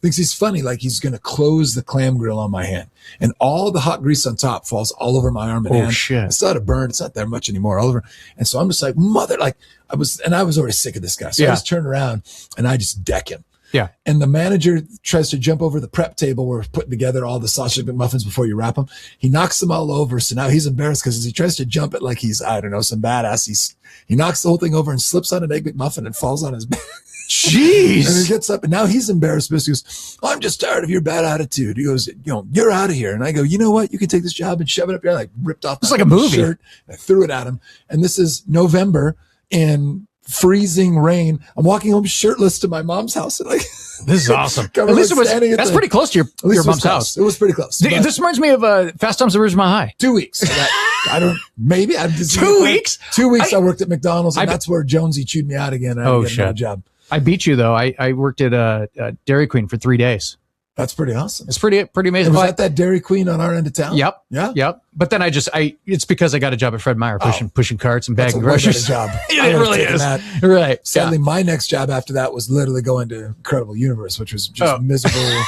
B: thinks he's funny. Like he's going to close the clam grill on my hand and all the hot grease on top falls all over my arm and hand.
A: Shit.
B: It's not a burn. It's not there much anymore. All over. And so I'm just like, I was already sick of this guy. So I just turn around and I just deck him.
A: Yeah.
B: And the manager tries to jump over the prep table where we're putting together all the sausage McMuffins before you wrap them. He knocks them all over. So now he's embarrassed because as he tries to jump it like he's, I don't know, some badass, he knocks the whole thing over and slips on an Egg McMuffin and falls on his back.
A: Jeez.
B: And he gets up and now he's embarrassed because he goes, I'm just tired of your bad attitude. He goes, you're out of here. And I go, you know what? You can take this job and shove it up your, like ripped off.
A: It's like a movie.
B: Shirt. I threw it at him. And this is November in freezing rain. I'm walking home shirtless to my mom's house. And like,
A: this is awesome. At least it was, that's pretty close to your mom's house.
B: It was pretty close.
A: This reminds me of Fast Times at Ridgemont High.
B: 2 weeks. I don't, maybe.
A: 2 weeks?
B: 2 weeks I worked at McDonald's and that's where Jonesy chewed me out again. I
A: shit.
B: No job.
A: I beat you though. I worked at Dairy Queen for 3 days.
B: That's pretty awesome.
A: It's pretty amazing.
B: Was that Dairy Queen on our end of town?
A: Yep.
B: Yeah.
A: Yep. But then it's because I got a job at Fred Meyer pushing carts and bagging
B: That's
A: groceries.
B: a job.
A: It really is. Right.
B: Sadly, my next job after that was literally going to Incredible Universe, which was just miserable.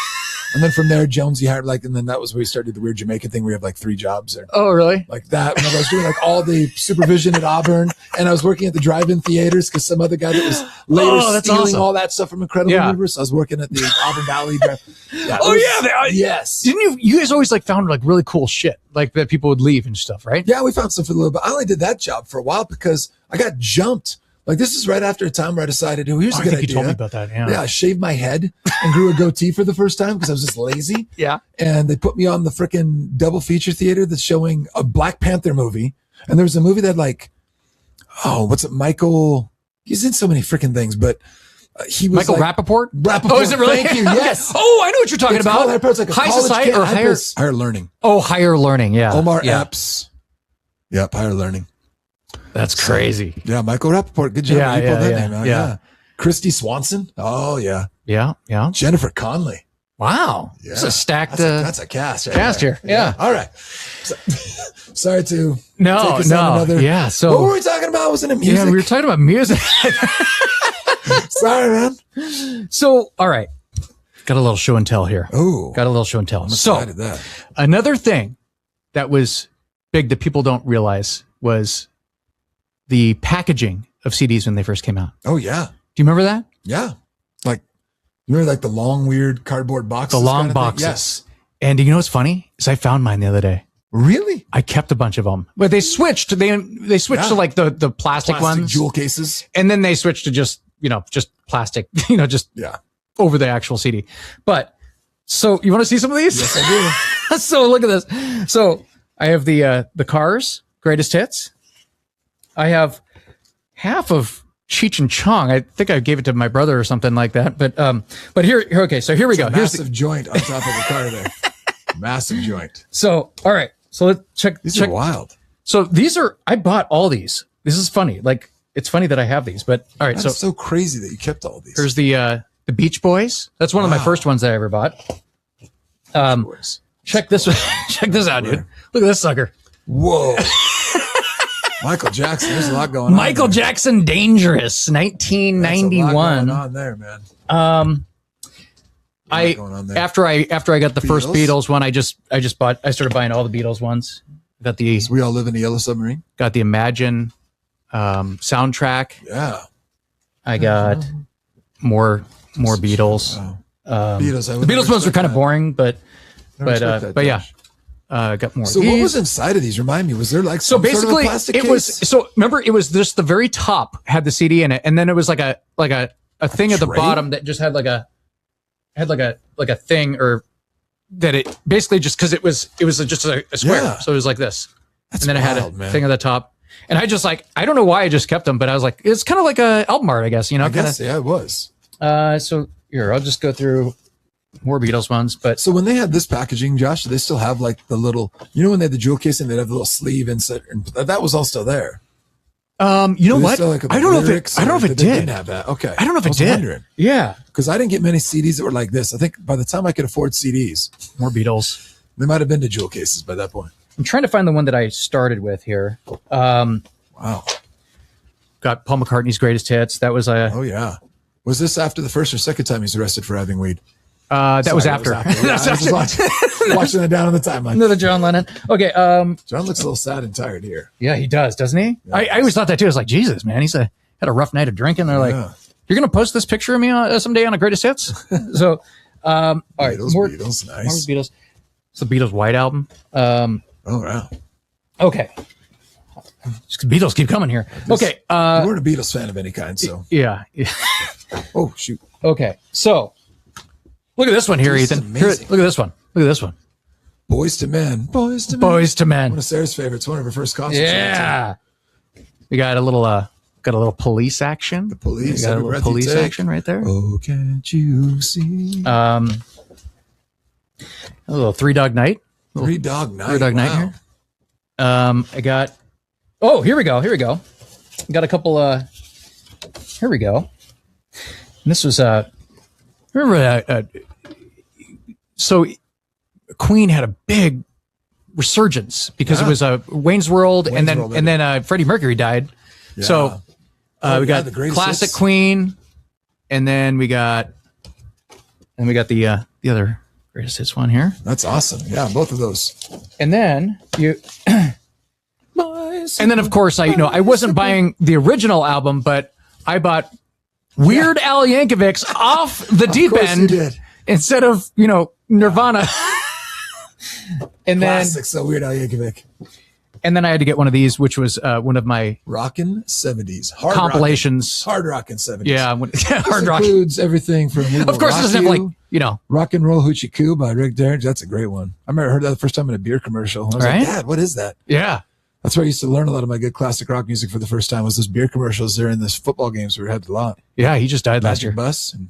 B: And then from there, Jonesy hired and then that was where we started the weird Jamaican thing. We have like 3 jobs there.
A: Oh, really?
B: Like that. When I was doing like all the supervision at Auburn and I was working at the drive-in theaters because some other guy that was later stealing all that stuff from Incredible Universe. I was working at the Auburn Valley. Yes.
A: Didn't you guys always like found like really cool shit like that people would leave and stuff, right?
B: Yeah, we found stuff for a little bit. I only did that job for a while because I got jumped Like this is right after a time where I decided, oh, here's a good idea.
A: You told me about that.
B: Yeah, I shaved my head and grew a goatee for the first time because I was just lazy.
A: Yeah.
B: And they put me on the freaking double feature theater that's showing a Black Panther movie. And there was a movie that like, what's it? Michael, he's in so many freaking things, but he was
A: Michael
B: like,
A: Rappaport?
B: Rappaport.
A: Oh, is it really?
B: Thank you. Yes.
A: Oh, I know what you're talking
B: It's
A: about.
B: called, it's like a
A: High
B: college
A: society or
B: higher learning.
A: Oh, higher learning. Yeah.
B: Omar
A: yeah.
B: Epps. Yep. Higher learning.
A: That's crazy.
B: Yeah. Michael Rappaport. Good job.
A: Yeah,
B: You pulled that
A: yeah,
B: name out.
A: yeah.
B: Yeah. Christy Swanson. Oh yeah.
A: Yeah. Yeah.
B: Jennifer Connelly.
A: Wow.
B: Yeah.
A: It's a stacked
B: that's a cast. Right
A: cast
B: there.
A: here. Yeah.
B: All right. So, sorry to take
A: No,
B: us on another.
A: Yeah. So
B: what were we talking about? Wasn't it music?
A: Yeah, we were talking about music.
B: Sorry, man.
A: So, all right. Got a little show and tell here.
B: Oh.
A: Got a little show and tell. So,
B: that.
A: another thing that was big that people don't realize was the packaging of CDs when they first came out.
B: Oh yeah.
A: Do you remember that?
B: Yeah. Like, you remember like the long, weird cardboard boxes?
A: The long
B: kind of thing?
A: boxes.
B: Yes.
A: And you know what's funny? Is I found mine the other day.
B: Really?
A: I kept a bunch of them, but they switched. They switched to like the plastic ones,
B: jewel cases,
A: and then they switched to just plastic, just over the actual CD. But so you want to see some of these?
B: Yes, I do.
A: So look at this. So I have the Cars greatest hits. I have half of Cheech and Chong. I think I gave it to my brother or something like that. But here, okay. So here we go. Here's
B: massive joint on top of the car there. Massive joint.
A: So all right. So let's check.
B: These are wild.
A: So I bought all these. This is funny. Like, it's funny that I have these, but all right.
B: That's so crazy that you kept all these.
A: Here's the Beach Boys. That's one of my first ones that I ever bought. Check this one. Check this out, dude. Look at this sucker.
B: Whoa. Michael Jackson. There's a lot going on.
A: Michael Jackson Dangerous, 1991.
B: That's a lot going on there, man.
A: After I got the first Beatles one, I started buying all the Beatles ones. Got the
B: We All Live in the Yellow Submarine.
A: Got the Imagine soundtrack.
B: Yeah.
A: I got more Beatles.
B: Beatles.
A: The Beatles ones were kind of boring, but yeah. Got more.
B: So what was inside of these? Remind me. Was there like some
A: basically
B: sort of a plastic case?
A: Remember it was just the very top had the CD in it, and then it was like a thing at the bottom that just had like a thing, or that it basically just because it was just a square, so it was like this. And then
B: wild,
A: it had a
B: man.
A: thing at the top, and I just I don't know why I just kept them, but I was like, it's kind of like a album art, I guess,
B: I guess, yeah, it was.
A: So here, I'll just go through more Beatles ones, but
B: so when they had this packaging, Josh, they still have like the little, when they had the jewel case and they'd have the little sleeve inside, and that was all still there.
A: You know what? I don't know if it did.
B: Didn't have that. Okay.
A: I don't know if it did.
B: Wondering.
A: Yeah.
B: Because I didn't get many CDs that were like this. I think by the time I could afford CDs,
A: more Beatles.
B: They might have been to jewel cases by that point.
A: I'm trying to find the one that I started with here.
B: Wow.
A: Got Paul McCartney's greatest hits. That was
B: Oh yeah. Was this after the first or second time he's arrested for having weed?
A: That was after.
B: Yeah, I was watching that down on the timeline.
A: Another John Lennon. Okay.
B: John looks a little sad and tired here.
A: Yeah, he does, doesn't he? Yeah, I always thought that too. I was like, Jesus, man, had a rough night of drinking. They're like, you're going to post this picture of me someday on a greatest hits? So, all right.
B: Beatles, nice.
A: More Beatles. It's the Beatles White Album.
B: Oh, wow.
A: Okay. Just Beatles keep coming here. Okay.
B: You weren't a Beatles fan of any kind, so.
A: Yeah.
B: Oh, shoot.
A: Okay. So, look at this one here, Ethan. Look at this one. Look at this one.
B: Boys to Men. Boys to Men.
A: Boys to Men.
B: One of Sarah's favorites. One of her first concerts.
A: Yeah. We got a little police action.
B: The police.
A: We got a little police action right there.
B: Oh, can't you see?
A: A little Three Dog Night.
B: Three Dog Night.
A: Three Dog Night here. I got. Oh, here we go. Got a couple. Here we go. And this was remember so Queen had a big resurgence because it was Wayne's World, and then Freddie Mercury died. Yeah. So we got the classic hits. Queen, and then we got the other greatest hits one here.
B: That's awesome. Yeah, both of those.
A: And then and then of course I wasn't buying the original album, but I bought Weird Al Yankovic's Off the Deep End instead of Nirvana. And
B: Classic, so Weird Al Yankovic.
A: And then I had to get one of these, which was one of my
B: Rockin' 70s.
A: compilations.
B: Hard Rockin' 70s.
A: Yeah, hard rock.
B: Includes everything from
A: Of course, it doesn't have
B: Rock and Roll Hoochie Coo by Rick Derrick. That's a great one. I remember I heard that the first time in a beer commercial. I was like, Dad, what is that?
A: Yeah.
B: That's where I used to learn a lot of my good classic rock music for the first time was those beer commercials during this football games we had a lot.
A: Yeah, he just died last year.
B: Bus and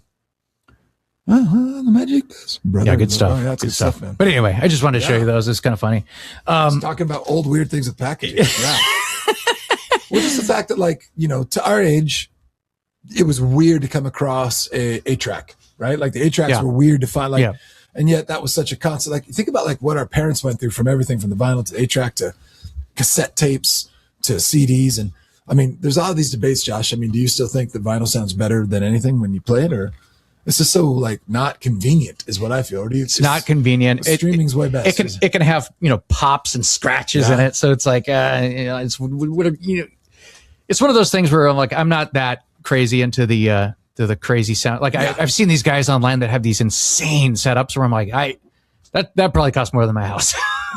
B: the Magic Bus. Brother.
A: Yeah, good stuff.
B: Oh, yeah, that's good stuff, man.
A: But anyway, I just wanted to show you those. It's kind of funny.
B: Talking about old weird things with packaging. Yeah. Well, just the fact that, like, to our age, it was weird to come across a 8-track, right? Like the 8-tracks were weird to find, and yet that was such a constant. Like, think about like what our parents went through from everything from the vinyl to the 8-track to cassette tapes to CDs. And I mean, there's all these debates, Josh. I mean, do you still think that vinyl sounds better than anything when you play it, or it's just so like not convenient is what I feel? Or do you,
A: it's not convenient.
B: Streaming's way best.
A: It can have, pops and scratches in it. So it's like, it's one of those things where I'm like, I'm not that crazy into the crazy sound. Like I've seen these guys online that have these insane setups where I'm like, that probably costs more than my house.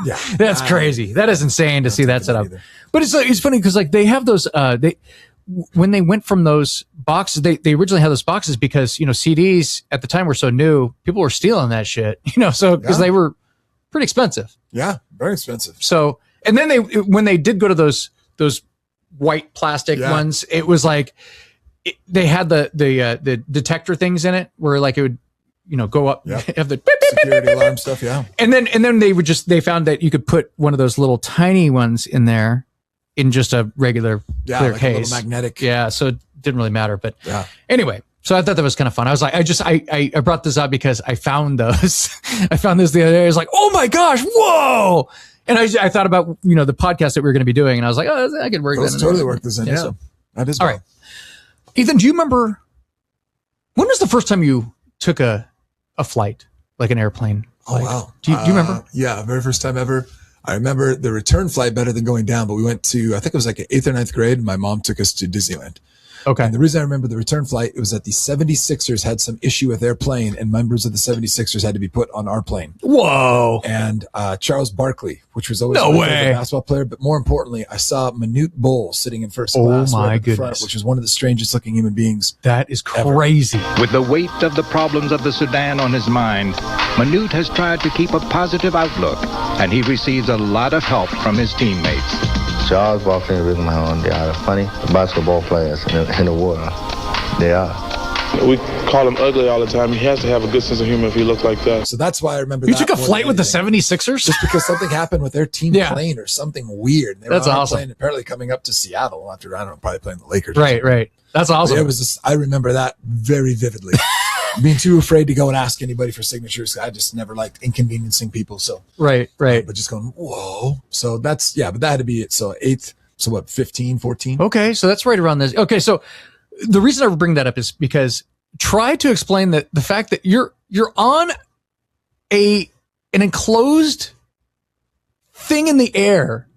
B: Yeah.
A: That's crazy. That is insane to see that setup. But it's funny because like they have those, when they went from those boxes, they originally had those boxes because, CDs at the time were so new, people were stealing that shit, so because they were pretty expensive.
B: Yeah. Very expensive.
A: So, and then when they did go to those white plastic ones, it was like, they had the detector things in it where like it would, go up, have the
B: security alarm stuff. Yeah.
A: And then they found that you could put one of those little tiny ones in there in just a regular clear
B: like
A: case.
B: A little magnetic.
A: Yeah. So it didn't really matter, but anyway, so I thought that was kind of fun. I was like, I brought this up because I found those, I found this the other day. I was like, oh my gosh, whoa. And I thought about, the podcast that we were going to be doing. And I was like, oh, I could work
B: Let's totally work this in.
A: Yeah.
B: So that is
A: all right. Ethan, do you remember when was the first time you took a flight, like an airplane flight?
B: Oh, wow.
A: Do you remember?
B: Yeah, very first time ever. I remember the return flight better than going down, but we went to, I think it was like 8th or 9th grade. My mom took us to Disneyland.
A: Okay.
B: And the reason I remember the return flight, it was that the 76ers had some issue with their plane and members of the 76ers had to be put on our plane.
A: Whoa.
B: And Charles Barkley, which was always
A: no
B: my
A: way
B: favorite basketball player, but more importantly, I saw Manute Bol sitting in first class right in the front, which was one of the strangest looking human beings.
A: That is crazy.
I: Ever. With the weight of the problems of the Sudan on his mind, Manute has tried to keep a positive outlook, and he receives a lot of help from his teammates.
J: Charles Barkley and Rick Mahone, they are the funniest basketball players in the world. They are.
K: We call him ugly all the time. He has to have a good sense of humor if he looks like that.
B: So that's why I remember
A: you took a flight with the 76ers?
B: Just because something happened with their team plane or something weird. They
A: that's
B: were
A: awesome.
B: Plane, apparently coming up to Seattle after, I don't know, probably playing the Lakers.
A: Right. That's awesome.
B: It was just, I remember that very vividly. Being too afraid to go and ask anybody for signatures. I just never liked inconveniencing people. So
A: right.
B: But just going, whoa. So that's, but that had to be it. So 8th, so what, 15, 14?
A: Okay, so that's right around this. Okay, so the reason I bring that up is because try to explain that the fact that you're on an enclosed thing in the air,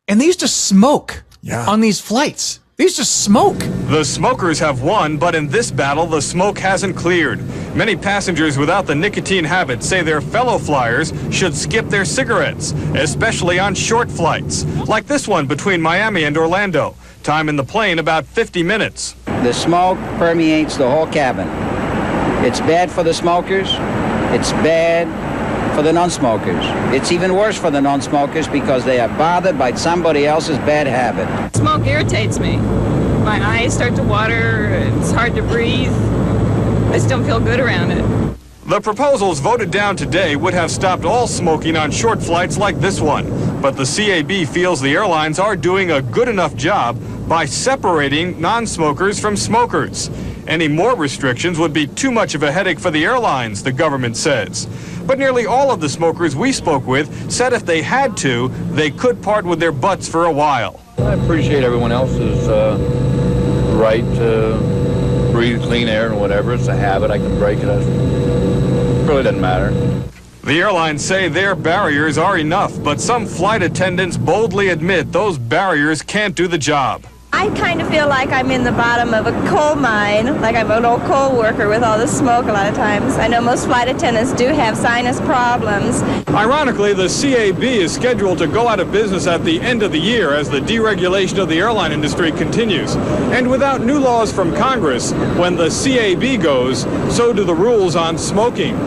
A: and they used to smoke on these flights. They used to smoke.
L: The smokers have won, but in this battle, the smoke hasn't cleared. Many passengers without the nicotine habit say their fellow flyers should skip their cigarettes, especially on short flights, like this one between Miami and Orlando. Time in the plane about 50 minutes.
M: The smoke permeates the whole cabin. It's bad for the smokers. It's bad for the non-smokers. It's even worse for the non-smokers because they are bothered by somebody else's bad habit.
N: Smoke irritates me. My eyes start to water. It's hard to breathe. I just don't feel good around it.
L: The proposals voted down today would have stopped all smoking on short flights like this one. But the CAB feels the airlines are doing a good enough job by separating non-smokers from smokers. Any more restrictions would be too much of a headache for the airlines, the government says. But nearly all of the smokers we spoke with said if they had to, they could part with their butts for a while.
O: I appreciate everyone else's right to breathe clean air and whatever. It's a habit. I can break it. It really doesn't matter.
L: The airlines say their barriers are enough, but some flight attendants boldly admit those barriers can't do the job.
P: I I kind of feel like I'm in the bottom of a coal mine, like I'm an old coal worker with all the smoke a lot of times. I know most flight attendants do have sinus problems.
L: Ironically, the CAB is scheduled to go out of business at the end of the year as the deregulation of the airline industry continues. And without new laws from Congress, when the CAB goes, so do the rules on smoking.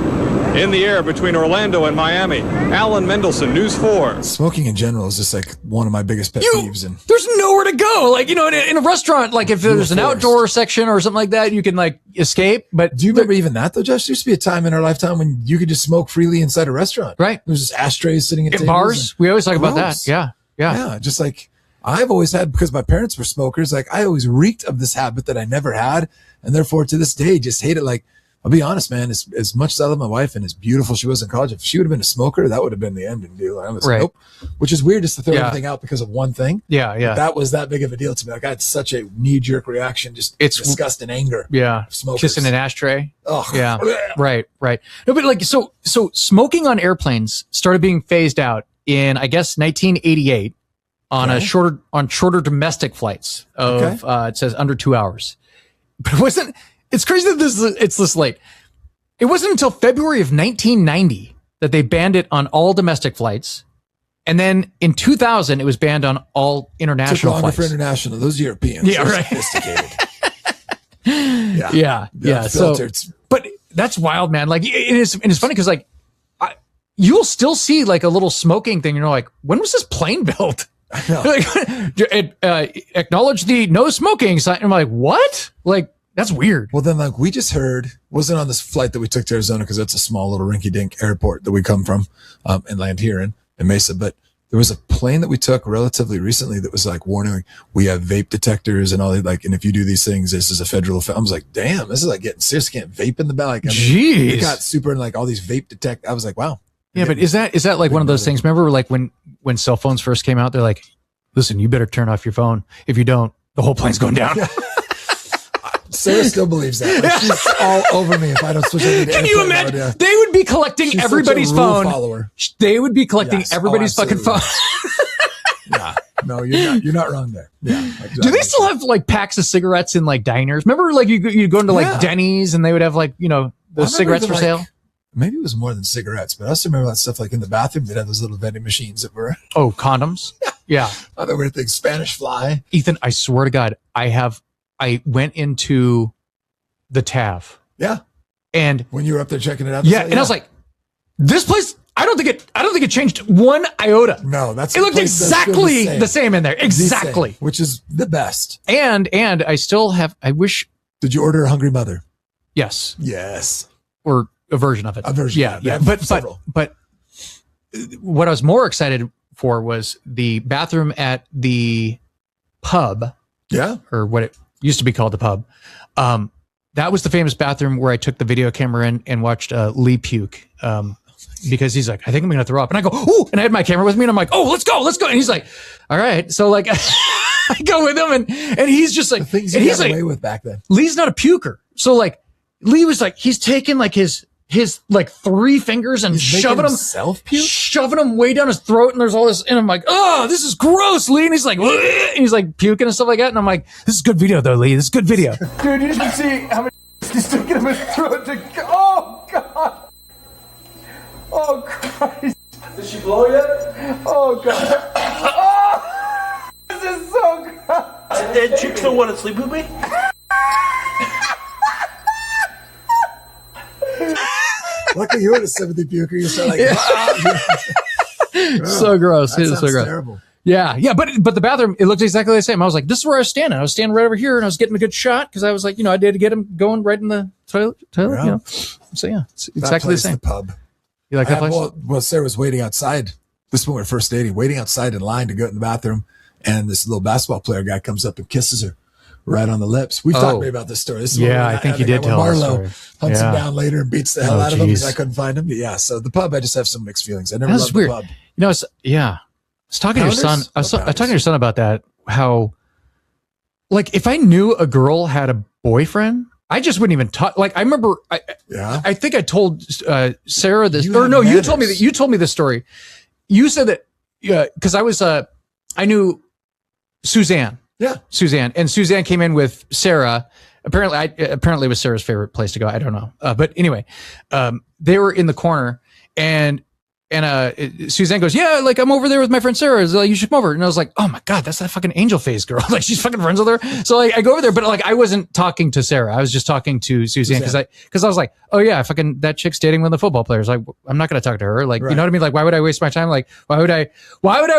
L: In the air between Orlando and Miami, Alan Mendelson, News 4.
B: Smoking in general is just like one of my biggest pet peeves. And
A: there's nowhere to go. Like, you know, in a restaurant, like if there's an outdoor section or something like that, you can like escape. But
B: do you remember even that though, Josh? There used to be a time in our lifetime when you could just smoke freely inside a restaurant.
A: Right.
B: There's just ashtrays sitting at
A: bars. We always talk about that. Yeah.
B: Yeah. Just like I've always had, because my parents were smokers, like I always reeked of this habit that I never had. And therefore to this day, just hate it. Like, I'll be honest, man, as much as I love my wife and as beautiful she was in college, if she would have been a smoker, that would have been the ending deal. I was like, nope. Which is weird just to throw everything out because of one thing.
A: Yeah.
B: But that was that big of a deal to me. Like I had such a knee-jerk reaction, just disgust and anger.
A: Yeah.
B: Smokers.
A: Kissing an ashtray.
B: Oh.
A: Yeah. Right. No, but like, so smoking on airplanes started being phased out in, I guess, 1988 on shorter domestic flights of, it says under 2 hours. But it wasn't. It's crazy that it's this late. It wasn't until February of 1990 that they banned it on all domestic flights. And then in 2000, it was banned on all international flights.
B: For international. Those Europeans.
A: Yeah, right.
B: Sophisticated.
A: Yeah. So, but that's wild, man. Like, it's funny because like, you'll still see like a little smoking thing. You're like, when was this plane built? I know. Acknowledge the no smoking sign. I'm like, what? Like, that's weird.
B: Well, then, like, we just heard, wasn't on this flight that we took to Arizona because that's a small little rinky-dink airport that we come from and land here in Mesa. But there was a plane that we took relatively recently that was like warning, like, we have vape detectors and all that. Like, and if you do these things, this is a federal offense. I was like, damn, this is like getting serious. Can't vape in the back. Like,
A: Jeez.
B: It got super like all these vape detect. I was like, wow.
A: Yeah, but is that like one of those things? Remember, like when cell phones first came out, they're like, listen, you better turn off your phone. If you don't, the whole plane's going down.
B: Sarah still believes that. Like, she's all over me if I don't switch over to
A: Can you imagine? Mode, They would be collecting everybody's phone.
B: Follower.
A: They would be collecting everybody's fucking phone.
B: Yeah. No, you're not wrong there. Yeah. Exactly.
A: Do they still have like packs of cigarettes in like diners? Remember, like you go into like Denny's and they would have like, you know, those cigarettes for sale?
B: Maybe it was more than cigarettes, but I also remember that stuff like in the bathroom. They'd have those little vending machines that were
A: condoms. Yeah.
B: Other weird things. Spanish fly.
A: Ethan, I swear to God, I went into the Tav.
B: Yeah.
A: And
B: when you were up there checking it out.
A: Yeah. And I was like, this place, I don't think it changed one iota.
B: No, it
A: looked exactly the same in there. Exactly.
B: Same, which is the best.
A: And I still have, I wish.
B: Did you order a Hungry Mother?
A: Yes.
B: Yes.
A: Or a version of it.
B: A version.
A: Yeah. But what I was more excited for was the bathroom at the pub.
B: Yeah.
A: Or what it used to be called, the pub. That was the famous bathroom where I took the video camera in and watched Lee puke. Because he's like, I think I'm going to throw up. And I go, ooh, and I had my camera with me and I'm like, oh, let's go. And he's like, all right. So like, I go with him and he's just like,
B: the things you got away with back then.
A: Lee's not a puker. So like, Lee was like, he's taking like his like 3 fingers and shoving him way down his throat. And there's all this, and I'm like, oh, this is gross, Lee. And he's like, ugh, and he's like puking and stuff like that. And I'm like, this is good video though, Lee. This is good video.
Q: Dude, you should see how many he's taking in his throat to go. Oh, God. Oh, Christ. Did she blow yet? Oh, God. Oh, this is so gross.
R: Did chicks don't want to sleep with me?
B: Luckily, you were a sympathy puker. You start like,
A: so gross. It was so gross.
B: Terrible.
A: Yeah. But the bathroom, it looked exactly the same. I was like, this is where I was standing. I was standing right over here, and I was getting a good shot because I was like, I did to get him going right in the toilet.
B: Yeah.
A: So yeah, it's exactly the same.
B: The pub.
A: You like that place?
B: Well, Sarah was waiting outside. This is when we were first dating, waiting outside in line to go in the bathroom, and this little basketball player guy comes up and kisses her right on the lips. We've talked to me about this story. This is
A: I think you did tell us.
B: Marlo hunts him down later and beats the hell out of him because I couldn't find him. But yeah, so the pub, I just have some mixed feelings. I never loved the pub.
A: I was talking to your son. I was talking to your son about that. How, like, if I knew a girl had a boyfriend, I just wouldn't even talk. Like, I remember, I think I told Sarah this, you told me that you told me this story. You said that, because I knew Suzanne, Suzanne. And Suzanne came in with Sarah. Apparently it was Sarah's favorite place to go. I don't know. But anyway, they were in the corner and Suzanne goes, yeah, like I'm over there with my friend Sarah. Like, you should come over. And I was like, oh my God, that's that fucking angel face girl. Like she's fucking friends with her. So like I go over there, but like I wasn't talking to Sarah. I was just talking to Suzanne because I was like, oh yeah, fucking that chick's dating one of the football players. Like I'm not going to talk to her. Like, you know what I mean? Like, why would I waste my time? Like, why would I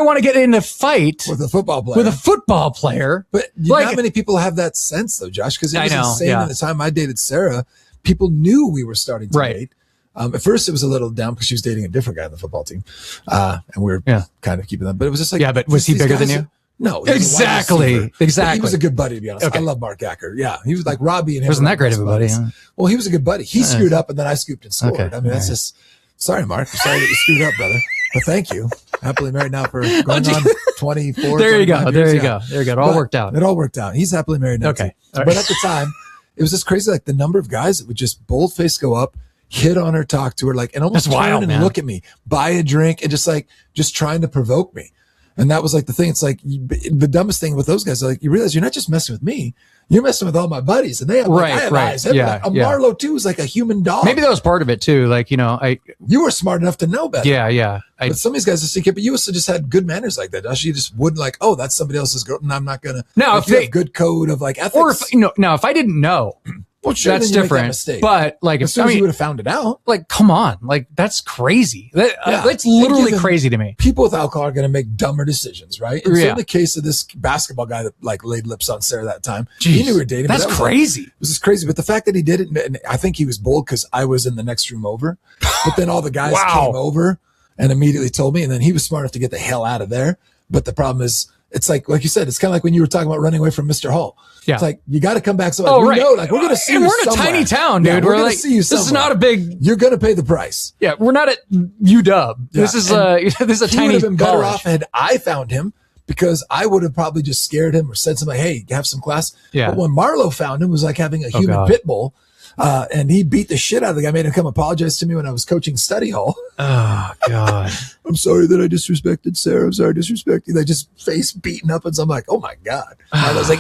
A: want to get in a fight
B: with a football player?
A: But
B: not many people have that sense though, Josh, because it was insane at the time I dated Sarah. People knew we were starting to date. At first, it was a little down because she was dating a different guy on the football team, and we were kind of keeping them. But it was just like,
A: but was he bigger than you?
B: No,
A: exactly.
B: He was a good buddy, to be honest. I love Mark Acker. Yeah, he was like Robbie and him.
A: Wasn't that great of a buddy? Huh?
B: Well, he was a good buddy. He screwed up, and then I scooped and scored. I mean, that's just sorry, Mark. I'm sorry that you screwed up, brother. But thank you. Happily married now for going on 24.
A: There you go. There you go. It all worked out.
B: It all worked out. He's happily married now. Okay, but at the time, it was just crazy. Like the number of guys that would just bold-faced go up, hit on her, talk to her, like, and almost turn and look at me, buy a drink, and just trying to provoke me. And that was like the thing. It's like the dumbest thing with those guys. Like you realize you're not just messing with me, you're messing with all my buddies, and they have I have eyes. Marlo too is like a human dog.
A: Maybe that was part of it too. Like
B: you were smart enough to know better.
A: Yeah.
B: But some of these guys just think, but you also just had good manners like that. Josh. You just wouldn't like, oh, that's somebody else's girl, and I'm not gonna.
A: Now,
B: if you have good code of like ethics,
A: or if I didn't know.
B: Well, sure,
A: that's different.
B: But
A: like,
B: as soon as you would have found it out,
A: like, come on, like that's crazy. That's literally crazy to me.
B: People with alcohol are going to make dumber decisions, right? And so in the case of this basketball guy that like laid lips on Sarah that time, he knew we were dating.
A: That's crazy.
B: It was just crazy. But the fact that he did it, and I think he was bold because I was in the next room over. But then all the guys came over and immediately told me, and then he was smart enough to get the hell out of there. But the problem is, it's like you said, it's kind of like when you were talking about running away from Mr. Hall. Yeah. It's like, you got to come back. So we know, like, we're going to see you
A: we're in a tiny town, dude.
B: We're
A: going
B: to see you somewhere.
A: This is not a big...
B: You're going to pay the price.
A: Yeah, we're not at UW. Yeah. This is a tiny
B: He would have been better off had I found him, because I would have probably just scared him or said something, hey, have some class. Yeah. But when Marlo found him, it was like having a human pit bull. And he beat the shit out of the guy. Made him come apologize to me when I was coaching study hall.
A: Oh, God.
B: I'm sorry that I disrespected Sarah. I'm sorry I disrespected you. They just face beaten up. And so I'm like, oh, my God. I was like,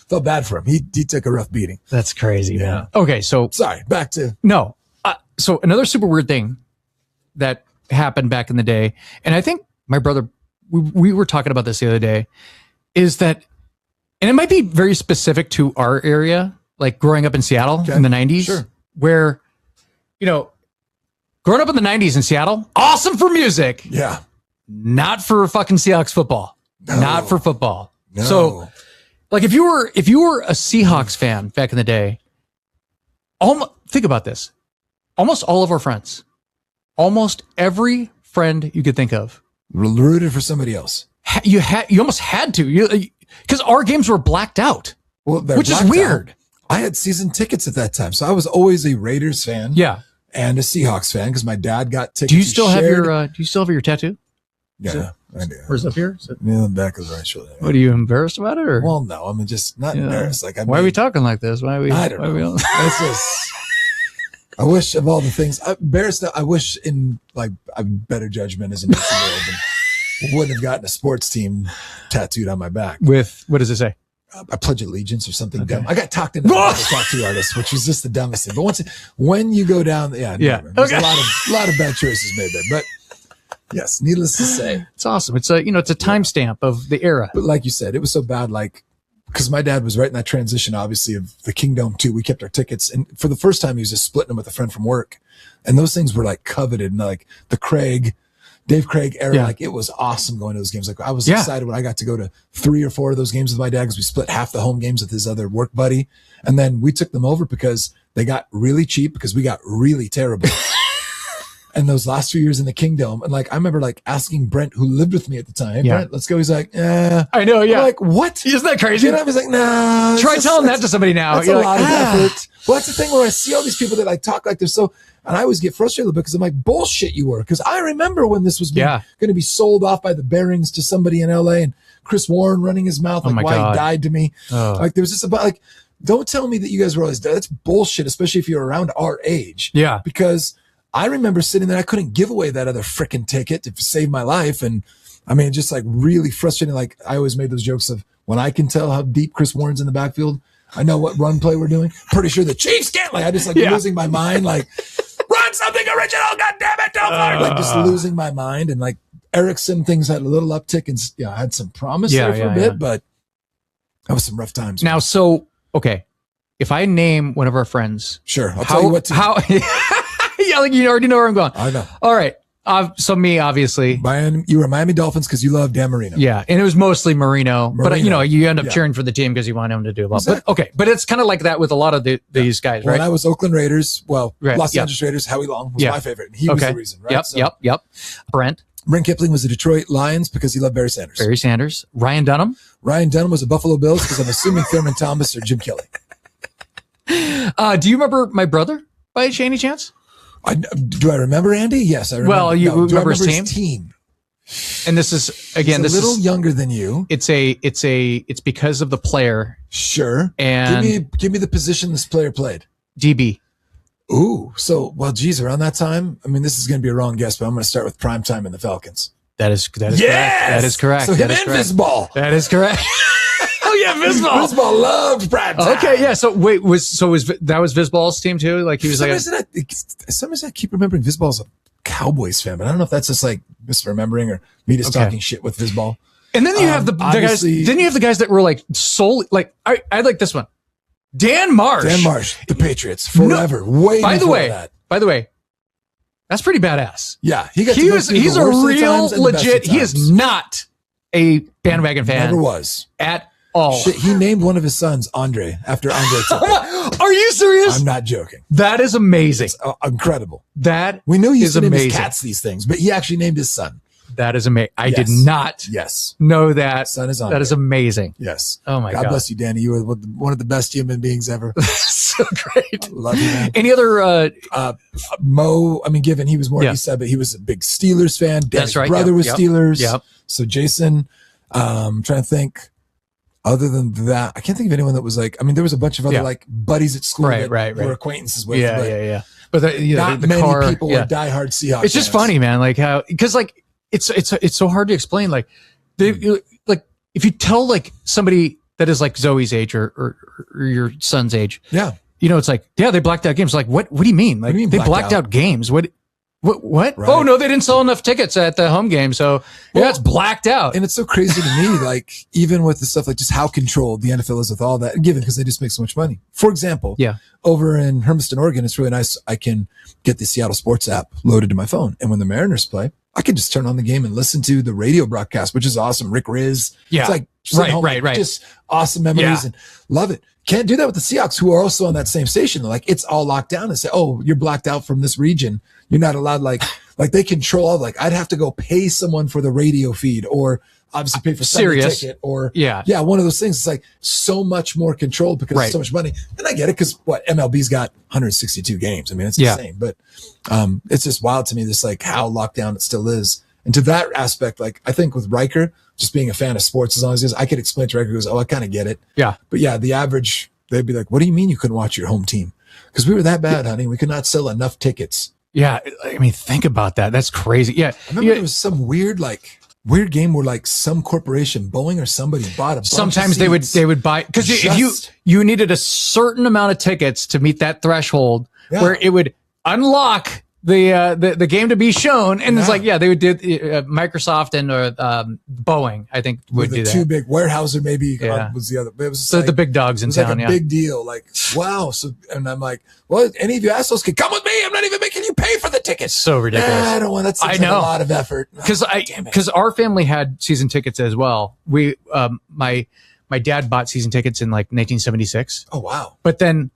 B: felt bad for him. He took a rough beating.
A: That's crazy, man. Okay, so.
B: Sorry, back to.
A: No. So another super weird thing that happened back in the day, and I think my brother, we were talking about this the other day, is that, and it might be very specific to our area, like growing up in Seattle in the 90s, where, growing up in the 90s in Seattle, awesome for music.
B: Yeah.
A: Not for fucking Seahawks football.
B: No.
A: Not for football.
B: No.
A: So, like, if you were a Seahawks fan back in the day, think about this. Almost all of our friends, almost every friend you could think of,
B: rooted for somebody else.
A: You almost had to, because our games were blacked out, which is weird.
B: I had season tickets at that time, so I was always a Raiders fan.
A: Yeah,
B: and a Seahawks fan because my dad got tickets.
A: Do you still have your tattoo?
B: Yeah, I do.
A: Where's up here?
B: Yeah, the back of the right shoulder.
A: What, are you embarrassed about it, or?
B: Well, no, I'm just not embarrassed. Like,
A: why are we talking like this? Why are we?
B: I don't know. It's just. I wish of all the things embarrassed. I wish in like a better judgment as a world and wouldn't have gotten a sports team tattooed on my back.
A: With what does it say?
B: I pledge allegiance or something dumb. I got talked into a tattoo artist, which was just the dumbest thing. But when you go down, there's a lot of bad choices made there. But yes, needless to say,
A: it's awesome. It's a timestamp of the era.
B: But like you said, it was so bad. Like, because my dad was right in that transition, obviously, of the Kingdom 2. We kept our tickets, and for the first time, he was just splitting them with a friend from work, and those things were like coveted, and like the Dave Craig era, like it was awesome going to those games. Like I was excited when I got to go to 3 or 4 of those games with my dad because we split half the home games with his other work buddy. And then we took them over because they got really cheap because we got really terrible. And those last few years in the Kingdom, and like I remember like asking Brent, who lived with me at the time, hey Brent, let's go. He's like,
A: I know,
B: I'm like, what?
A: Isn't that crazy?
B: And I was like, nah.
A: Try telling that to somebody now.
B: That's a lot of effort. Well, that's the thing where I see all these people that like talk like they're so, and I always get frustrated a little bit because I'm like, bullshit you were. Because I remember when this was going to be sold off by the Bearings to somebody in LA and Chris Warren running his mouth like why he died to me. Like there was just about like, don't tell me that you guys were always dead. That's bullshit, especially if you're around our age.
A: Yeah.
B: Because I remember sitting there, I couldn't give away that other freaking ticket to save my life. And I mean, just like really frustrating. Like I always made those jokes of when I can tell how deep Chris Warren's in the backfield, I know what run play we're doing. Pretty sure the Chiefs can't. Like I just like losing my mind. Like run something original. God damn it. Don't like just losing my mind. And like Erickson, things had a little uptick and I had some promise there for a bit, but that was some rough times.
A: Now, so, okay. If I name one of our friends.
B: Sure. I'll tell you what team.
A: Yeah, like you already know where I'm going.
B: I know.
A: All right. So me, obviously.
B: You were Miami Dolphins because you love Dan Marino.
A: Yeah, and it was mostly Marino. But, you end up cheering for the team because you want him to do well. Exactly. But, okay, but it's kind of like that with a lot of these guys, right?
B: Well, I was Oakland Raiders. Well, Los Angeles Raiders, Howie Long was my favorite. And he was the reason, right?
A: Yep. Brent
B: Kipling was the Detroit Lions because he loved Barry Sanders. Ryan Dunham was the Buffalo Bills because I'm assuming Thurman Thomas or Jim Kelly.
A: Do you remember my brother by any chance?
B: Do I remember Andy? Yes, I remember.
A: Well, you remember his
B: team? And
A: this is again,
B: he's a little younger than you.
A: It's because of the player.
B: Sure.
A: And
B: give me the position this player played.
A: DB.
B: Ooh, so geez, around that time. I mean, this is going to be a wrong guess, but I'm going to start with prime time in the Falcons.
A: That is correct. That is correct.
B: So him and Visball.
A: That is correct. Oh yeah, Visball.
B: Visball loved prime time.
A: Okay, yeah. So wait, was Visball's team too? Like he was
B: sometimes I keep remembering Visball's a Cowboys fan, but I don't know if that's just like misremembering or me just talking shit with Visball.
A: And then you have the guys. Then you have the guys that were like solely like I like this one. Dan Marsh,
B: the Patriots forever. By the
A: way, that's pretty badass.
B: Yeah,
A: he's a real legit. He is not a bandwagon fan.
B: Never was
A: at all.
B: Shit, he named one of his sons Andre after Andre.
A: Are you serious?
B: I'm not joking.
A: That is amazing.
B: It's incredible.
A: We
B: knew he used to name
A: amazing.
B: his cats these things, but he actually named his son.
A: That is amazing. I did not know that.
B: Son is Andre.
A: That is amazing.
B: Yes.
A: Oh my God.
B: God bless you, Danny. You were one of the best human beings ever.
A: So great.
B: I love you, man.
A: Any other
B: Mo? I mean, given he was more East Side, but he was a big Steelers fan. Danny's brother was Steelers.
A: Yep.
B: So Jason, trying to think. Other than that, I can't think of anyone that was like. I mean, there was a bunch of other like buddies at school that were acquaintances with.
A: Yeah. But
B: not
A: the
B: many
A: car,
B: people were diehard Seahawks.
A: It's just funny, man. Like how because like it's so hard to explain. Like like if you tell like somebody that is like Zoe's age or your son's age, it's like they blacked out games. Like what do you mean? Like they blacked out games? What? Right. Oh no, they didn't sell enough tickets at the home game, so it's blacked out.
B: And it's so crazy to me, like even with the stuff like just how controlled the NFL is with all that, given because they just make so much money. For example, over in Hermiston, Oregon, it's really nice. I can get the Seattle Sports app loaded to my phone, and when the Mariners play, I can just turn on the game and listen to the radio broadcast, which is awesome. Rick Riz, it's like
A: right,
B: just awesome memories and love it. Can't do that with the Seahawks, who are also on that same station. They're like, it's all locked down and say, oh, you're blacked out from this region. You're not allowed, like they control all, like I'd have to go pay someone for the radio feed or obviously pay for Sunday ticket or one of those things. It's like so much more controlled because there's so much money. And I get it because MLB's got 162 games. I mean, it's insane, but it's just wild to me, this like how locked down it still is. And to that aspect, like I think with Riker, just being a fan of sports as long as he is, I could explain to Riker, goes, oh, I kind of get it.
A: Yeah.
B: But the average, they'd be like, what do you mean you couldn't watch your home team? Because we were that bad, honey. We could not sell enough tickets.
A: Yeah. I mean, think about that. That's crazy. Yeah.
B: I remember there was some weird game where like some corporation, Boeing or somebody bought a bunch
A: Sometimes
B: of seats.
A: they would buy, because if you needed a certain amount of tickets to meet that threshold where it would unlock the game to be shown, and it's like they would do Microsoft and Boeing, I think would do that.
B: Two big Weyerhaeuser maybe was the other. It was
A: the big dogs in town.
B: Like a big deal. Like wow. So and I'm like, well, any of you assholes can come with me. I'm not even making you pay for the tickets.
A: So ridiculous.
B: I don't want that. Seems like a lot of effort.
A: Because our family had season tickets as well. We my dad bought season tickets in like 1976.
B: Oh wow.
A: But then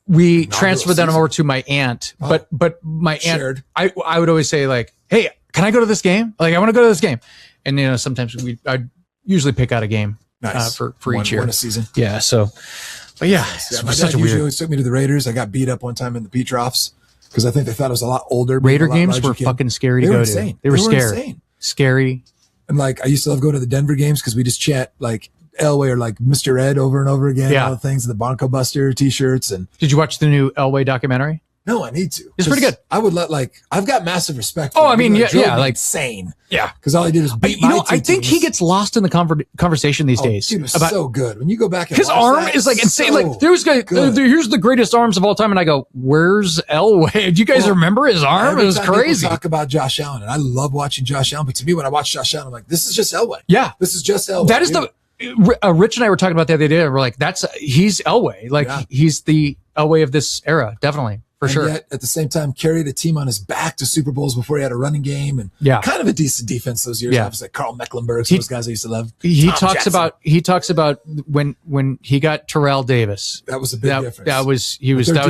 A: we transferred them over to my aunt, but my aunt, I would always say like, hey, can I go to this game? Like, I want to go to this game. And, sometimes I'd usually pick out a game for each year.
B: One a season.
A: Yeah. So, but
B: my dad usually always took me to the Raiders. I got beat up one time in the Petrofs because I think they thought I was a lot older.
A: Raider games were fucking scary to go
B: insane.
A: to. They were scary. Scary.
B: And like, I used to love going to the Denver games because we just chant like Elway or like Mr. Ed over and over again. All the things, the Bronco Buster t-shirts. And
A: did you watch the new Elway documentary?
B: No, I need to.
A: It's pretty good.
B: I would I've got massive respect for
A: Oh,
B: him.
A: I mean,
B: He drove me
A: like
B: insane.
A: Yeah.
B: Because all he did was beat my
A: I think
B: teams.
A: he gets lost in the conversation these days.
B: Dude, it was
A: about
B: so good. When you go back and
A: his
B: watch
A: arm
B: that,
A: is like insane.
B: so
A: Like here's the greatest arms of all time, and I go, "Where's Elway?" Do you guys remember his arm? It was crazy.
B: People talk about Josh Allen, and I love watching Josh Allen. But to me, when I watch Josh Allen, I'm like, this is just Elway.
A: Yeah,
B: this is just Elway.
A: That is Rich and I were talking about the other day. We're like, he's Elway. Like he's the Elway of this era, definitely. For sure.
B: Yet, at the same time, carried a team on his back to Super Bowls before he had a running game and kind of a decent defense those years.
A: Yeah.
B: Obviously, like Carl Mecklenburg, those guys I used to love.
A: He talks about when he got Terrell Davis.
B: That was a big difference.
A: That was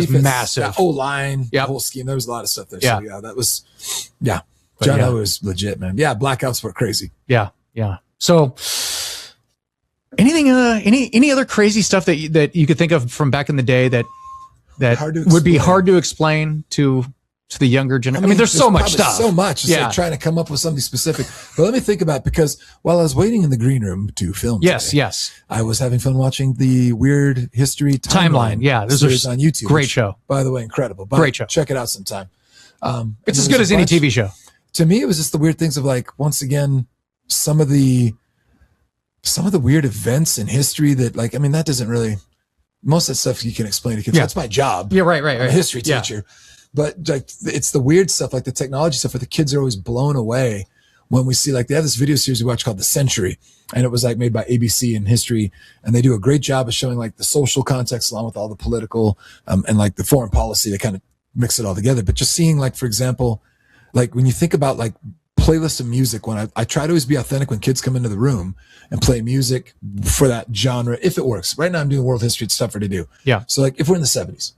A: massive.
B: That O-line, the whole scheme. There was a lot of stuff there.
A: Yeah.
B: So yeah, that was John Elway was legit, man. Yeah, blackouts were crazy.
A: Yeah. So anything any other crazy stuff that you could think of from back in the day that would be hard to explain to the younger generation? I mean, there's so much stuff.
B: So much. It's like trying to come up with something specific. But let me think about it, because while I was waiting in the green room to film today, I was having fun watching the Weird History Timeline.
A: Yeah, there's
B: series on YouTube.
A: Great show.
B: By the way, incredible.
A: Great show.
B: Check it out sometime.
A: It's as good as any TV show.
B: To me, it was just the weird things of like, once again, some of the weird events in history that, like, I mean, that doesn't really, most of that stuff you can explain to kids. That's my job.
A: Yeah, right.
B: I'm a history teacher. But like, it's the weird stuff, like the technology stuff, where the kids are always blown away when we see, like, they have this video series we watch called The Century, and it was like made by ABC in history, and they do a great job of showing like the social context along with all the political and like the foreign policy. They kind of mix it all together. But just seeing, like, for example, like when you think about like playlists of music, when I try to always be authentic when kids come into the room and play music for that genre, if it works. Right now I'm doing world history. It's tougher to do.
A: Yeah.
B: So like if we're in the 70s,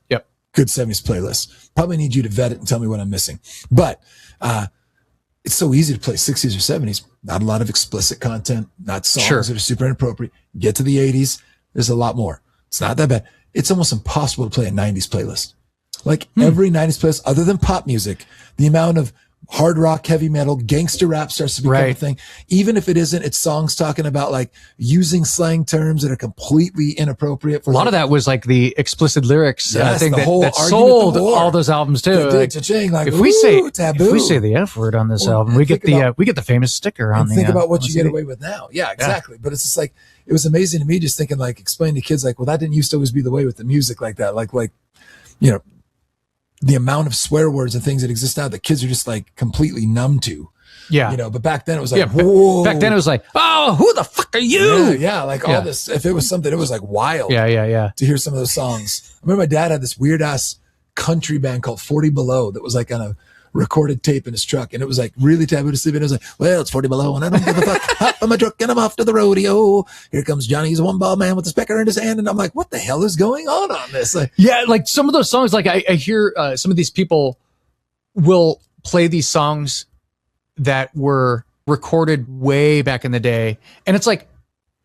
B: good 70s playlist. Probably need you to vet it and tell me what I'm missing. But it's so easy to play 60s or 70s. Not a lot of explicit content, not songs that are super inappropriate. Get to the 80s, there's a lot more. It's not that bad. It's almost impossible to play a 90s playlist. Like every 90s playlist, other than pop music, the amount of hard rock, heavy metal, gangster rap starts to become a thing. Even if it isn't, it's songs talking about like using slang terms that are completely inappropriate. For
A: a lot of that was like the explicit lyrics thing that
B: argument
A: sold all those albums too.
B: Like,
A: if
B: we say the
A: F word on this album, we get the famous sticker on the.
B: Think about what you get away with now. Yeah, exactly. But it's just like, it was amazing to me just thinking, like, explain to kids like, well, that didn't used to always be the way with the music like that. Like you know, the amount of swear words and things that exist now that kids are just like completely numb to.
A: Yeah.
B: You know, but back then it was like, whoa.
A: Back then it was like, oh, who the fuck are you?
B: Yeah. Like all this, if it was something, it was like wild.
A: Yeah.
B: To hear some of those songs. I remember my dad had this weird ass country band called 40 Below that was like on a recorded tape in his truck. And it was like really taboo to sleep in. It was like, well, it's 40 below and I don't give a fuck. Hop in my truck and I'm off to the rodeo. Here comes Johnny. He's a one ball man with a specker in his hand. And I'm like, what the hell is going on this? Like,
A: yeah. Like some of those songs, like I hear some of these people will play these songs that were recorded way back in the day. And it's like,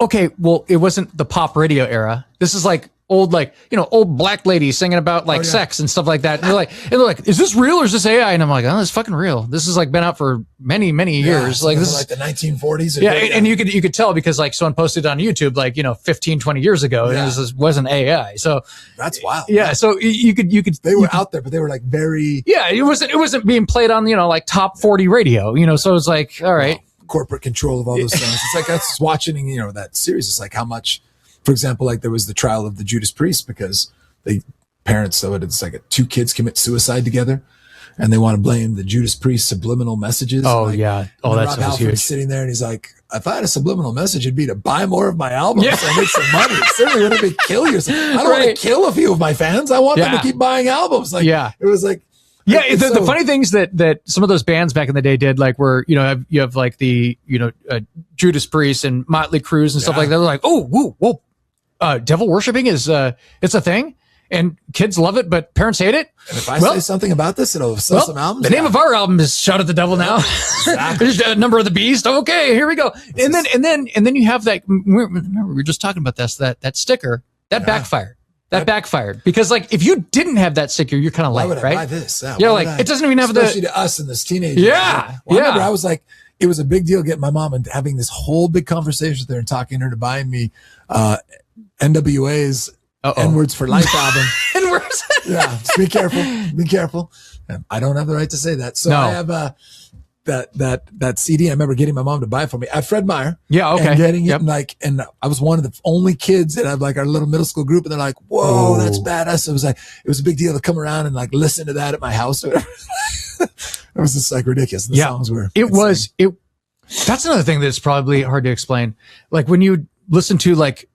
A: okay, well, it wasn't the pop radio era. This is like old, like, you know, old black ladies singing about like sex and stuff like that. And they're like, is this real or is this AI? And I'm like, oh, it's fucking real. This has like been out for many years. Like this
B: is like the 1940s.
A: Yeah. And you could tell because like someone posted on YouTube, like, you know, 15 20 years ago, and this wasn't AI. So
B: that's wild.
A: Yeah. Man. So you could,
B: they were out there, but they were like very,
A: it wasn't being played on, you know, like top 40 radio, you know? So it's like, all right.
B: Corporate control of all those things. It's like us watching, you know, that series. It's like how much, for example, like there was the trial of the Judas Priest because it's like two kids commit suicide together and they want to blame the Judas Priest subliminal messages.
A: Oh,
B: like,
A: yeah. Oh, that's
B: Rob
A: huge.
B: Sitting there and he's like, if I had a subliminal message, it'd be to buy more of my albums and make some money. It certainly wouldn't be kill yourself. I don't want to kill a few of my fans. I want them to keep buying albums. Like, it was like,
A: the funny things that some of those bands back in the day did, like where, you know, you have like the, you know, Judas Priest and Motley Crue and stuff like that. They're like, oh, whoa, devil worshiping is it's a thing and kids love it, but parents hate it.
B: And if I say something about this, it'll sell some albums.
A: The name of our album is Shout at the Devil Now. Exactly. Number of the Beast. Okay, here we go. And then you have that. Remember, we were just talking about this, that sticker that backfired. That backfired because, like, if you didn't have that sticker, you're kind of late, right?
B: Buy this?
A: Yeah, like it doesn't even have
B: especially to us in this teenage.
A: Yeah,
B: I remember I was like, it was a big deal getting my mom and having this whole big conversation with her and talking her to buying me NWA's N-Words for Life album.
A: N-Words.
B: Yeah, just be careful. Be careful. I don't have the right to say that. So I have that CD. I remember getting my mom to buy it for me at Fred Meyer.
A: Yeah, okay.
B: And getting it and I was one of the only kids that had like our little middle school group, and they're like, "Whoa, that's badass!" It was a big deal to come around and like listen to that at my house or whatever. It was just like ridiculous. The songs were.
A: That's another thing that's probably hard to explain. Like when you listen to like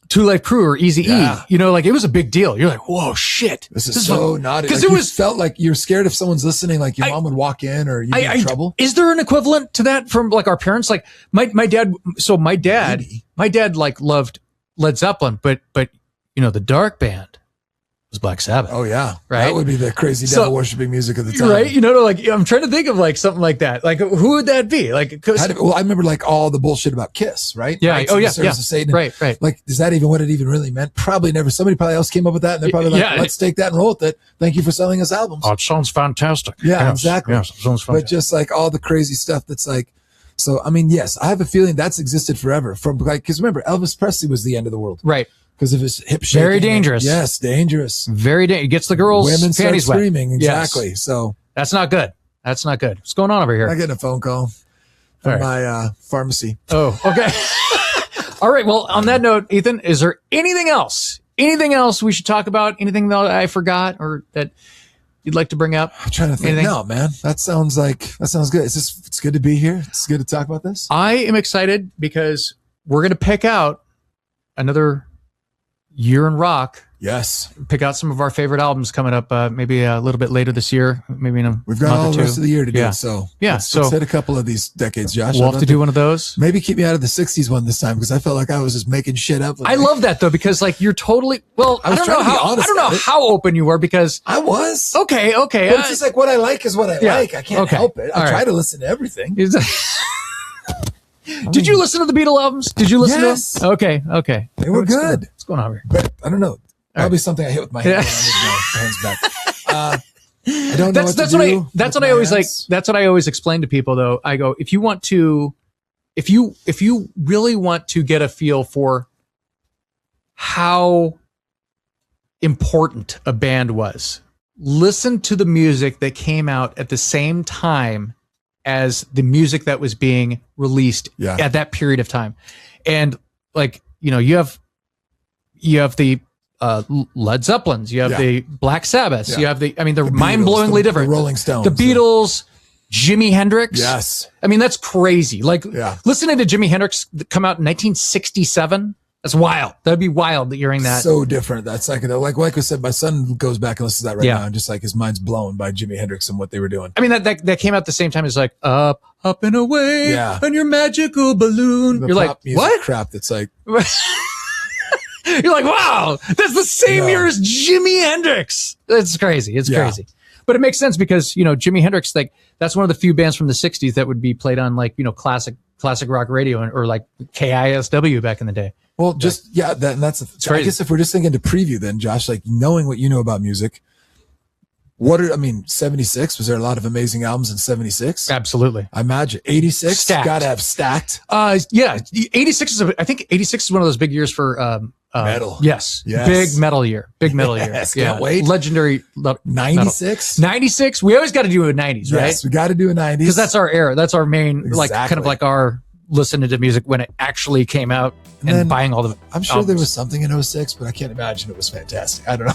A: Two Life Crew or Eazy-E, you know, like it was a big deal. You're like, whoa, shit.
B: This is so naughty.
A: Because
B: like, felt like you're scared if someone's listening, like your mom would walk in or you'd be in trouble.
A: Is there an equivalent to that from like our parents? Like my dad like loved Led Zeppelin, but you know, the dark band was Black Sabbath.
B: Oh yeah.
A: Right.
B: That would be the crazy devil worshiping music of the time.
A: Right. You know, like I'm trying to think of like something like that. Like who would that be? Like,
B: I remember like all the bullshit about Kiss, right?
A: Yeah.
B: Right?
A: Oh yeah.
B: Service of Satan.
A: Right. Like,
B: is that even what it even really meant? Probably never. Somebody probably else came up with that, and they're probably like, let's take that and roll with it. Thank you for selling us albums.
A: Oh, it sounds fantastic.
B: Yeah,
A: yes,
B: exactly.
A: Yes, it sounds fantastic.
B: But just like all the crazy stuff that's like, so I mean, yes, I have a feeling that's existed forever. From like, because remember, Elvis Presley was the end of the world,
A: right?
B: Because of his hip shaking.
A: Very dangerous.
B: Yes, dangerous.
A: Very dangerous. It gets the girls'
B: women start
A: panties wet.
B: screaming. Exactly.
A: Yes.
B: So
A: that's not good. That's not good. What's going on over here?
B: I'm getting a phone call from my pharmacy.
A: Oh, okay. All right. Well, on that note, Ethan, is there anything else? Anything else we should talk about? Anything that I forgot or that you'd like to bring up?
B: I'm trying to think.
A: Anything?
B: No, man. That sounds good. It's good to be here. It's good to talk about this.
A: I am excited because we're going to pick out another year in rock.
B: Yes.
A: Pick out some of our favorite albums coming up maybe a little bit later this year, maybe in a
B: We've got
A: month
B: all
A: or
B: the
A: two.
B: rest of the year to do it. So let's hit a couple of these decades, Josh.
A: We'll have to do one of those.
B: Maybe keep me out of the 60s one this time because I felt like I was just making shit up.
A: I love that though, because like you're totally, well, I don't know how open you were because
B: I was.
A: Okay.
B: But it's just like what I like is what I like. I can't help it. I try to listen to everything.
A: Did you listen to the Beatles albums? Did you listen to them? Okay.
B: They were good.
A: What's going on here?
B: But I don't know. Probably something I hit with my hand when I moved my hands back. I don't know
A: That's what I always explain to people though. I go, if you really want to get a feel for how important a band was, listen to the music that came out at the same time as the music that was being released at that period of time. And like, you know, you have the Led Zeppelins, you have the Black Sabbaths, you have they're mind-blowingly different.
B: The Rolling Stones.
A: The Beatles, Jimi Hendrix.
B: Yes.
A: I mean, that's crazy. Like listening to Jimi Hendrix come out in 1967, that's wild. That'd be wild hearing that.
B: So different. That's like I said, my son goes back and listens to that right now, and just like his mind's blown by Jimi Hendrix and what they were doing.
A: I mean, that came out at the same time as like up and away on your magical balloon.
B: The
A: You're
B: pop
A: like,
B: music
A: what?
B: crap that's like
A: you're like, wow, that's the same year as Jimi Hendrix. It's crazy. It's crazy. But it makes sense because, you know, Jimi Hendrix, like that's one of the few bands from the 60s that would be played on like, you know, classic rock radio or like KISW back in the day.
B: Well, that's I guess if we're just thinking to preview then, Josh, like knowing what you know about music, 76, was there a lot of amazing albums in 76?
A: Absolutely.
B: I imagine 86 gotta have stacked.
A: 86 I think 86 is one of those big years for
B: metal.
A: Yes. Big metal year.
B: Can't wait.
A: Legendary
B: 96.
A: 96. We always got to do a 90s, right?
B: Yes, we got to do a 90s.
A: Because that's our era. That's our main, like kind of like our listening to music when it actually came out and buying all the
B: I'm sure there was something in 06, but I can't imagine it was fantastic. I don't know.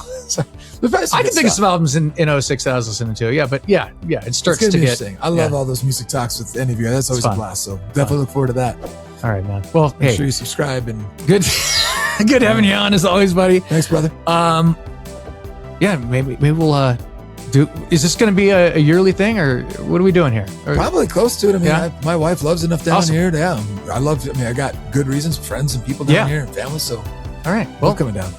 A: I can think of some albums in 06 that I was listening to. Yeah, but it starts to get
B: interesting. I love all those music talks with any of you. That's always a blast. So definitely look forward to that.
A: All right, man. Well,
B: make sure you subscribe and
A: good having you on as always, buddy.
B: Thanks, brother.
A: Maybe we'll is this going to be a yearly thing or what are we doing here?
B: Probably close to it. I mean, my wife loves enough down here. Yeah. I got good reasons, friends and people down here and family. So,
A: all right. Well,
B: coming down.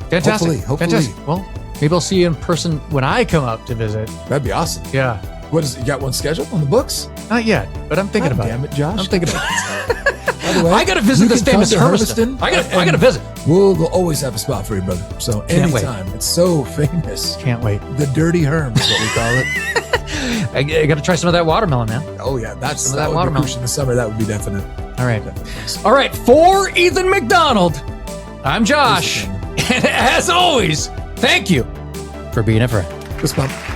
A: Fantastic.
B: Hopefully.
A: Fantastic. Well, maybe I'll see you in person when I come up to visit.
B: That'd be awesome.
A: Yeah.
B: You got one scheduled on the books?
A: Not yet, but I'm thinking about it.
B: Damn it, Josh.
A: I'm thinking about it.
B: By the way,
A: I got to visit this famous Hermiston. I got to visit.
B: We'll always have a spot for you, brother. So anytime. It's so famous.
A: Can't wait.
B: The Dirty Herm is what we call it.
A: I got to try some of that watermelon, man.
B: Oh yeah, some of that watermelon in the summer. That would be definite.
A: All right. For Ethan McDonald, I'm Josh. And as always, thank you for being a friend.
B: Fist bump.